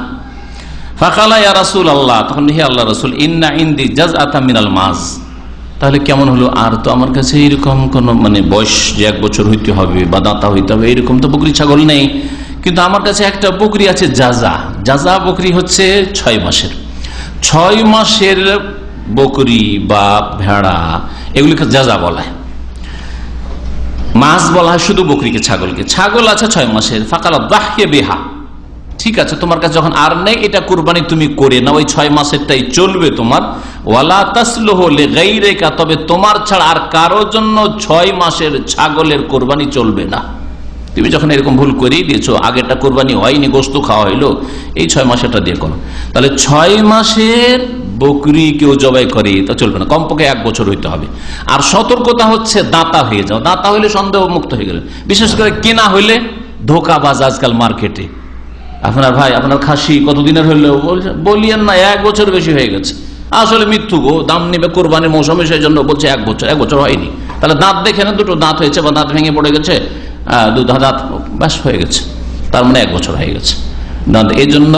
ফাকালা ইয়া রাসূলুল্লাহ, তখন হে আল্লাহর রাসূল, ইন্না ইনদি জাযআতাম মিনাল মাজ, তাহলে কেমন হলো? আর তো আমার কাছে এরকম কোন মানে বয়স যে 1 বছর হইতে হবে বা দাঁতা হইতে হবে এরকম তো বকরি ছাগল নেই, কিন্তু আমার কাছে একটা বকরি আছে জাজা। জাজা বকরি হচ্ছে 6 মাসের। 6 মাসের বকরি বা ভেড়া, এগুলিকে জাজা বলা হয়। মাছ বলা হয় শুধু বকরিকে, ছাগলকে। ছাগল আছে 6 মাসের। ফাকালা দাহিয়া বিহা, ঠিক আছে, তোমার কাছে যখন আর নেই, এটা কুরবানি তুমি করে নাও, ওই 6 মাসেরটাই চলবে তোমার। ওয়ালা তাসলুহু লিগাইরিকা, তবে তোমার ছাড়া আর কারো জন্য 6 মাসের ছাগলের কোরবানি চলবে না। তুমি যখন এরকম ভুল করেই দিয়েছো, আগেরটা কোরবানি হয়নি, গোশত খাওয়া হইলো, এই 6 মাসেরটা দিয়ে করো। তাহলে 6 মাসের বকরি কেউ জবাই করে তা চলবে না, কমপক্ষে 1 বছর হইতে হবে। আর সতর্কতা হচ্ছে দাঁতা হয়ে যাও, দাঁতা হইলে সন্দেহ মুক্ত হয়ে গেলে। বিশেষ করে কেনা হইলে ধোকাবাজ আজকাল মার্কেটে, আপনার ভাই আপনার খাসি কতদিনের হইলে বলিয়েন না 1 বছর বেশি হয়ে গেছে, আসলে মিথ্যু গো, দাম নেবে কোরবানির মৌসুমে, সেই জন্য বলছে 1 বছর। 1 বছর হয়নি। তাহলে দাঁত দেখে না, 2টো দাঁত হয়েছে বা দাঁত ভেঙে পড়ে গেছে, 2 দাঁত ব্যাস হয়ে গেছে, তার মানে 1 বছর হয়ে গেছে। এই জন্য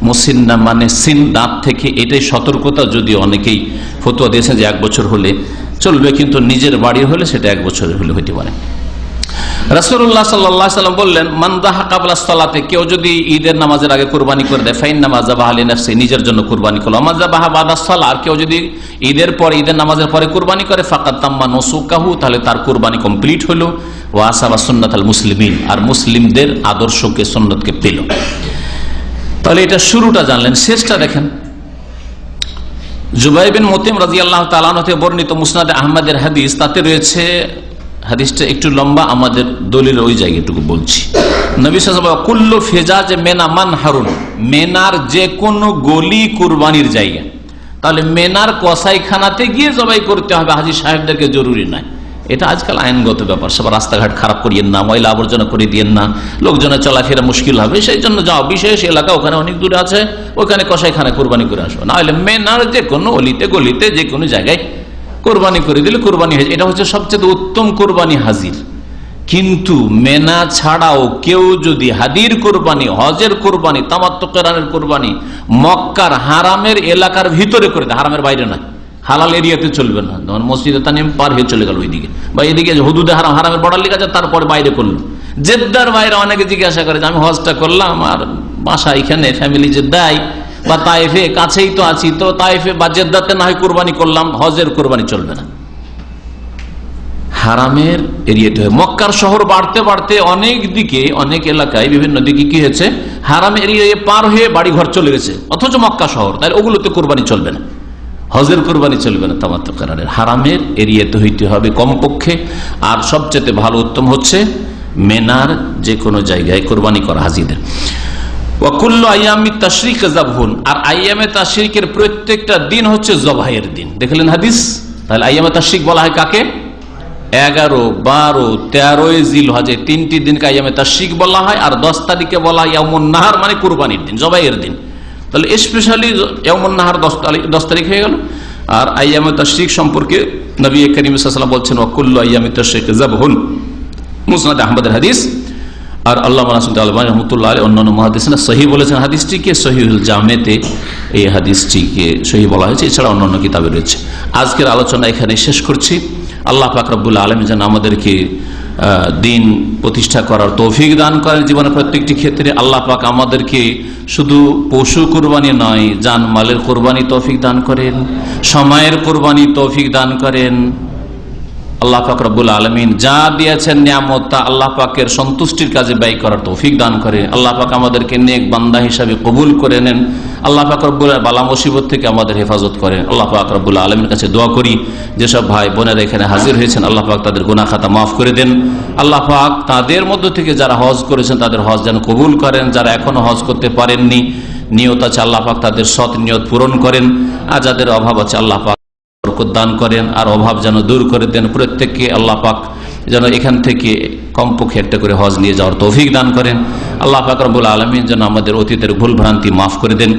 মুসিন্না মানে সিন, দাঁত থেকে, এটাই সতর্কতা। যদি অনেকেই ফতোয়া দিয়েছেন যে 1 বছর হলে চলবে, কিন্তু নিজের বাড়ি হলে সেটা 1 বছর হলে হইতে পারে। রাসূলুল্লাহ সাল্লাল্লাহু আলাইহি ওয়াসাল্লাম বললেন, মান যাহা ক্বাবলা সালাতে, কেউ যদি ঈদের নামাজের আগে কুরবানি করে দেয়, ফাইন্নামা যাবাহা লিনাফসি, নিজের জন্য কুরবানি করলো। আমা যাবাহা বাদা সালাহ, আর কেউ যদি ঈদের পরে, ঈদের নামাজের পরে কুরবানি করে, ফাকাদ তাম্মা নুসুকাহু, তাহলে তার কুরবানি কমপ্লিট হলো। ওয়া আসাবা সুন্নাতাল মুসলিমিন, আর মুসলিমদের আদর্শকে, সুন্নতকে পেল। তাহলে এটা শুরুটা জানলেন, শেষটা দেখেন। জুবাই বিন মুতিম রাদিয়াল্লাহু তাআলা আনহু থেকে বর্ণিত মুসনাদে আহমদের হাদিস, তাতে রয়েছে, হাদিসটা একটু লম্বা, আমাদের দলিল ওই জায়গাটুকু বলছি। নবী সাল্লাল্লাহু আলাইহি ওয়াসাল্লাম, কুল্লু ফিজাজ মেনা মানহারুন, মেনার যে কোনো গলি কুরবানির জায়গা। তাহলে মেনার কসাইখানাতে গিয়ে জবাই করতে হবে, হাজী সাহেবদেরকে জরুরি নয়। এটা আজকাল আইনগত ব্যাপার। সব রাস্তাঘাট খারাপ করিয়েন না, ময়লা আবর্জনা করে দিয়েন না, লোকজনের চলাফেরা মুশকিল হবে, সেই জন্য যাও বিশেষ এলাকা, ওখানে অনেক দূরে আছে, ওখানে কসাইখানা কোরবানি করে আসো। না হলে মেনার যে কোনো অলিতে গলিতে যে কোনো জায়গায় কোরবানি করে দিলে কোরবানি হয়েছে। এটা হচ্ছে সবচেয়ে উত্তম কোরবানি হাজির। কিন্তু মেনা ছাড়াও কেউ যদি হাদির কোরবানি, হজের কোরবানি, তামাত্তু কিরানের কোরবানি মক্কার হারামের এলাকার ভিতরে করে দেয়, হারামের বাইরে নয়, হালাল এরিয়াতে চলবে না, যেমন মসজিদে তানিম পার হয়ে চলে গেল ওইদিকে, বা এদিকে হুদুদে হারাম, হারামের বর্ডার লিখা আছে, তারপরে বাইরে করলো। জেদ্দার বাইরে অনেকে জিজ্ঞাসা করে যে আমি হজটা করলাম আর বাসা এখানে, ফ্যামিলি জেদ্দায় বা তায়েফে, কাছেই তো আছি, তো তায়েফে বা জেদ্দাতে না হয় কোরবানি করলাম, হজের কোরবানি চলবে না, হারামের এরিয়াতে হয়। মক্কার শহর বাড়তে বাড়তে অনেক দিকে, অনেক এলাকায়, বিভিন্ন দিকে কি হয়েছে, হারাম এরিয়া পার হয়ে বাড়ি ঘর চলে গেছে, অথচ মক্কা শহর, তাই ওগুলোতে কোরবানি চলবে না, হজের কোরবানি চলবে না, তামাত্তু কিরানের। হারামের এরিয়াতে হইতে হবে কমপক্ষে। আর সবচেয়ে ভালো উত্তম হচ্ছে মেনার যে কোনো জায়গায় কোরবানি করা হাজিদের। ওয়াকুল্লু আইয়ামিত তাশরিক যাবহুন, আর আইয়ামে তাশরিকের প্রত্যেকটা দিন হচ্ছে জবাহের দিন। দেখলেন হাদিস। তাহলে আইয়ামে তাশরিক বলা হয় কাকে? 11, 12, 13 জিলহজে, 3টি দিনকে আইয়ামে তাশরিক বলা হয়। আর 10 তারিখে বলা হয় ইয়াউমুন নাহার, মানে কুরবানির দিন, জবাইয়ের দিন। তাহলে স্পেশালি ইয়াউমুন নাহার 10 তারিখ হয়ে গেল। আর আইয়ামে তাশরিক সম্পর্কে নবী করিম সাল্লাল্লাহু আলাইহি ওয়াসাল্লাম বলছেন, ওয়াকুল্লু আইয়ামিত তাশরিক যাবহুন, মুসনাদ আহমদের হাদিস। আর আল্লামা নাসিরুদ্দিন আলবানী রাহমাতুল্লাহ আলাইহি অন্যান্য মুহাদ্দিসিন সহিহ বলেছেন হাদিসটিকে, সহিহুল জামেতে এই হাদিসটিকে সহিহ বলা হয়েছে, এছাড়া অন্যান্য কিতাবে রয়েছে। আজকের আলোচনা এখানে শেষ করছি। আল্লাহ পাক রব্বুল আলামিন যেন আমাদেরকে দিন প্রতিষ্ঠা করার তৌফিক দান করেন জীবনের প্রত্যেকটি ক্ষেত্রে। আল্লাহ পাক আমাদেরকে শুধু পশু কুরবানি নয়, জানমালের কুরবানি তৌফিক দান করেন, সময়ের কুরবানি তৌফিক দান করেন। আল্লাহ পাক রব্বুল আলামিন যা দিয়েছেন নিয়ামত, তা আল্লাহ পাকের সন্তুষ্টির কাজে ব্যয় করার তৌফিক দান করেন। আল্লাহ পাক আমাদেরকে নেক বান্দা হিসাবে কবুল করে নেন। আল্লাহ পাক রব্বুল বালা মুসিবত থেকে আমাদের হেফাজত করেন। আল্লাহ পাক রব্বুল আলামিনের কাছে দোয়া করি, যেসব ভাই বোনেরা এখানে হাজির হয়েছেন, আল্লাহ পাক তাদের গুনাহ খাতা মাফ করে দেন। আল্লাহ পাক তাদের মধ্য থেকে যারা হজ করেছেন তাদের হজ যেন কবুল করেন। যারা এখনো হজ করতে পারেননি, নিয়ত আছে, আল্লাহ পাক তাদের সৎ নিয়ত পূরণ করেন। আর যাদের অভাব আছে, আল্লাহ পাক বরকত দান করেন, আর অভাব যেন দূর করে দেন। প্রত্যেককে আল্লাহ পাক যেন এখান থেকে কমপক্ষে একটা করে হজ নিয়ে যাওয়ার তৌফিক দান করেন। আল্লাহ পাক রব্বুল আলামিন যেন আমাদের অতীতের ভুল ভ্রান্তি মাফ করে দেন।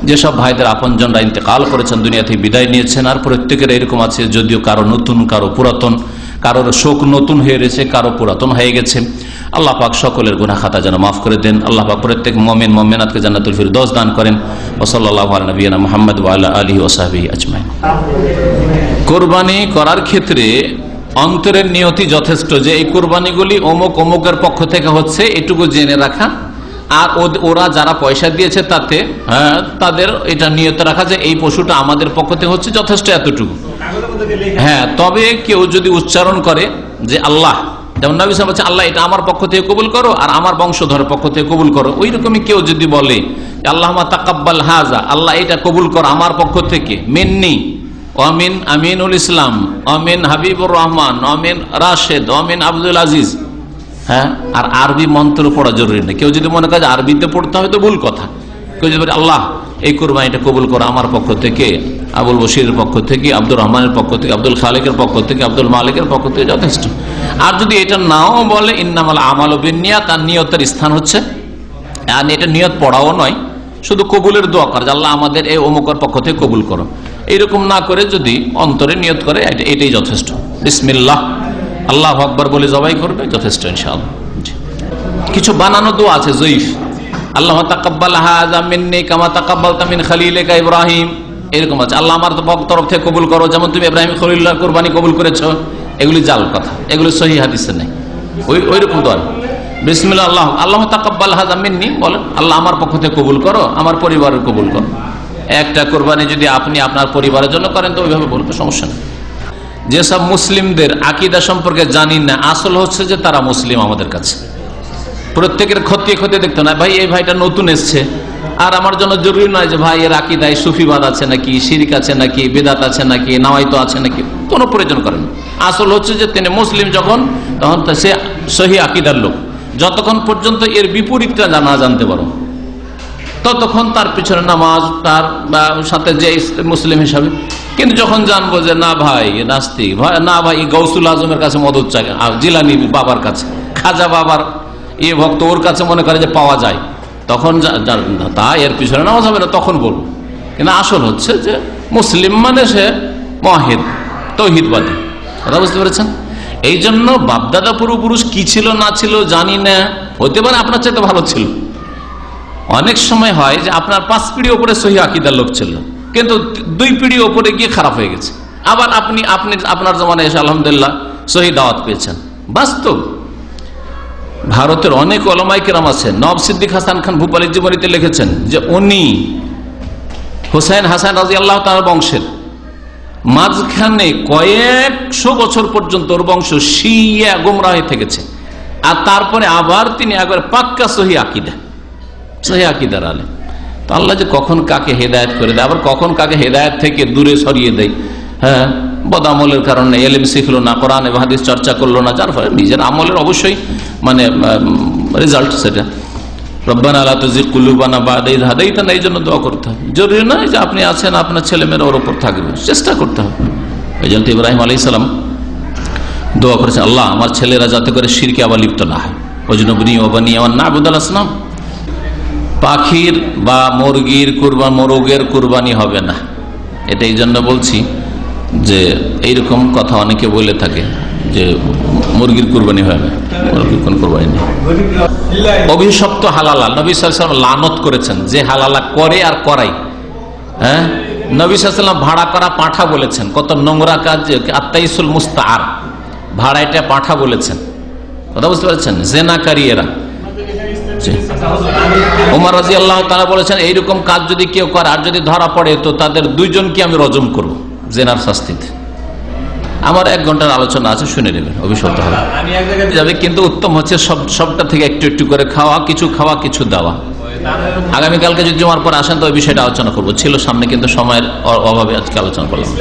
যেসব ভাইদের আপনজনরা ইন্তেকাল করেছেন, দুনিয়া থেকে বিদায় নিয়েছেন, আর প্রত্যেকের এরকম আছে, যদিও কারো নতুন, কারো পুরাতন, কারোর শোক নতুন হয়ে রয়েছে, কারো পুরাতন হয়ে গেছে। আল্লাহ পাক সকলের গুনাহ খাতা যেন মাফ করে দেন। আল্লাহ পাক প্রত্যেক মুমিন মুমিনাতকে জান্নাতুল ফিরদৌস দান করেন। ওয়া সাল্লাল্লাহু আলা নবিয়িনা মুহাম্মদ ওয়া আলা আলিহি ওয়া সাহবিহি আজমাইন। কুরবানি করার ক্ষেত্রে অন্তরের নিয়তি যথেষ্ট, যে এই কুরবানিগুলি অমুক অমুকের পক্ষ থেকে হচ্ছে, এটুকু জেনে রাখা। আর ওরা যারা পয়সা দিয়েছে তাতে তাদের এটা নিয়ত রাখা যে এই পশুটা আমাদের পক্ষ থেকে হচ্ছে, যথেষ্ট এতটুকু। হ্যাঁ, তবে কেউ যদি উচ্চারণ করে যে আল্লাহ, যেমন নবী সাল্লাল্লাহু আলাইহি ওয়াসাল্লাম আল্লাহ এটা আমার পক্ষ থেকে কবুল করো আর আমার বংশধরের পক্ষ থেকে কবুল করো, ওই রকমই কেউ যদি বলে আল্লাহুম্মা তাকাব্বাল হাযা, আল্লাহ এটা কবুল করো আমার পক্ষ থেকে, মিন্নি অমিন আমিনুল ইসলাম, অমিন হাবিবুর রহমান, অমিন রাশেদ, অমিন আব্দুল আজিজ। হ্যাঁ, আর আরবি মন্ত্র পড়া জরুরি নেই। কেউ যদি মনে করে আরবিতে পড়তে হয় তো ভুল কথা। কেউ যদি বলে আল্লাহ এই কুরবানিটা কবুল করো আমার পক্ষ থেকে, আবুল বশিরের পক্ষ থেকে, আব্দুর রহমানের পক্ষ থেকে, আব্দুল খালেকের পক্ষ থেকে, আব্দুল মালিকের পক্ষ থেকে, যথেষ্ট। আর যদি এটা নাও বলে ইন্নামাল আমালু বিন্নিয়াত, আর নিয়তের স্থান হচ্ছে, আর এটা নিয়ত পড়াও নয়, শুধু কবুলের দোয়া করে আল্লাহ আমাদের এই অমুকের পক্ষ থেকে কবুল করো, এইরকম না করে যদি অন্তরে নিয়ত করে, এটাই যথেষ্ট। বিসমিল্লাহ আল্লাহু আকবার বলে জবাই করবে, যথেষ্ট ইনশাআল্লাহ। কিছু বানানো দোয়া আছে জয়ীফ, আল্লাহ তাকাব্বাল হাযা মিন্নি কামা তাকাব্বালতা মিন খলিলিকা ইব্রাহিম, এরকম আছে। আল্লাহ আমার তরফ থেকে কবুল করো যেমন তুমি ইব্রাহিম খলিলুল্লাহর কুরবানি কবুল করেছো। এগুলি জাল কথা, এগুলি সহিহ হাদিসে নেই। ওইরকম দোয়া বিসমিল্লাহ আল্লাহ তাকাব্বাল হাযা মিন্নি বলেন, আল্লাহ আমার পক্ষ থেকে কবুল করো, আমার পরিবারের কবুল করো। একটা কোরবানি যদি আপনি আপনার পরিবারের জন্য করেন তো ওইভাবে বলতে সমস্যা নেই। যেসব মুসলিমদের আকীদা সম্পর্কে জানি না, আসল হচ্ছে যে তারা মুসলিম আমাদের কাছে। প্রত্যেকের খতিয়ে খতিয়ে দেখতে না, ভাই এই ভাইটা নতুন এসছে, আর আমার জন্য জরুরি নয় যে ভাই এর আকীদায় সুফিবাদ আছে নাকি, শিরিক আছে নাকি, বেদাত আছে নাকি, নাওয়াইতো আছে নাকি, কোনো প্রয়োজন করেন না। আসল হচ্ছে যে তিনি মুসলিম যখন, তখন সে সহি আকীদার লোক। যতক্ষণ পর্যন্ত এর বিপরীতটা না জানতে পারো ততক্ষণ তার পিছনে নামাজ, তার সাথে যে মুসলিম হিসাবে। কিন্তু যখন জানবো যে না ভাই নাস্তিক, না ভাই গৌসুল আজমের কাছে মদত চাই, জিলানি বাবার কাছে, খাজা বাবার ভক্ত, ওর কাছে মনে করে যে পাওয়া যায়, তখন তা এর পিছনে নামাজ হবে না, তখন বলবো। কিন্তু আসল হচ্ছে যে মুসলিম মানে সে মুওয়াহিদ, তৌহিদবাদী। কথা বুঝতে পেরেছেন? এই জন্য বাপদাদা পূর্বপুরুষ কি ছিল না ছিল জানি না, হতে পারে আপনার চাইতে ভালো ছিল। অনেক সময় হয় যে আপনার 5 পিঢ়ি ওপরে সহি আকীদার লোক ছিল, কিন্তু 2 পিঢ়ি ওপরে গিয়ে খারাপ হয়ে গেছে। আবার আপনি আপনার জমানায় এসে আলহামদুলিল্লাহ সহি দাওয়াত পেয়েছেন। বাস্তব ভারতের অনেক ওলামায়ে কেরাম আছেন। নওয়াব সিদ্দিক হাসান খান ভূপালীর জীবনীতে লিখেছেন যে উনি হুসাইন হাসান রাদিয়াল্লাহু তাআলার বংশের, মাঝখানে কয়েকশো বছর পর্যন্ত ওর বংশ শিয়া গোমরাহ হয়ে থেকেছে, আর তারপরে আবার তিনি একবার পাক্কা সহি আকীদার আলেম। তো আল্লাহ যে কখন কাকে হেদায়েত করে দেয়, আবার কখন কাকে হেদায়েত থেকে দূরে সরিয়ে দেয়। হ্যাঁ, বদামলের কারণে এলেম শিখলো না, কোরআন এবং হাদিস চর্চা করলো না, যার ফলে নিজের আমলের অবশ্যই রেজাল্ট সেটা। রব্বানা লা তুযিগ কুলুবানা বা'দা ইয হাদাইতানা, এই জন্য দোয়া করতে হবে। জরুরি নয় যে আপনি আছেন আপনার ছেলেমেয়েরা ওর উপর থাকবে, চেষ্টা করতে হবে। এই জন্য ইব্রাহিম আলাইহিস সালাম দোয়া করেছেন, আল্লাহ আমার ছেলেরা যাতে করে শিরকে আবার লিপ্ত না হয়। ওয়াজনুবনি ওয়া বানিয়া ওয়ান না'বুদাল আসনাম। পাখির বা মুরগির মোরগের কুরবানি হবে না, এটা এই জন্য বলছি যে এইরকম কথা অনেকে বলে থাকে যে মুরগির কুরবানি হয় না, মুরগির কোন কুরবানি নেই। অভিশপ্ত হালালা নবী সাল্লাল্লাহু আলাইহি ওয়াসাল্লাম লানত করেছেন, যে হালালা করে আর করাই। হ্যাঁ, নবী সাল্লাল্লাহু আলাইহি ওয়াসাল্লাম ভাড়া করা পাঁঠা বলেছেন, কত নোংরা কাজ, আত্তাইসুল মুস্তাআর, ভাড়াইটা পাঁঠা বলেছেন। কথা বুঝতে পারছেন? জেনাকারী এরা। ওমর রাদিয়াল্লাহু তাআলা বলেছেন এইরকম কাজ যদি কেউ করে আর যদি ধরা পড়ে তো তাদের 2 জনকে আমি রজম করব জেনার শাস্তিতে। আমার 1 ঘন্টার আলোচনা আছে, শুনে নেবেন, অভিশপ্ত হবে যাবে। কিন্তু উত্তম হচ্ছে সবটা থেকে একটু একটু করে খাওয়া, কিছু দেওয়া। আগামীকালকে যদি জুমার পর আসেন তো ওই বিষয়টা আলোচনা করবো। ছিল সামনে কিন্তু সময়ের অভাবে আজকে আলোচনা করলাম।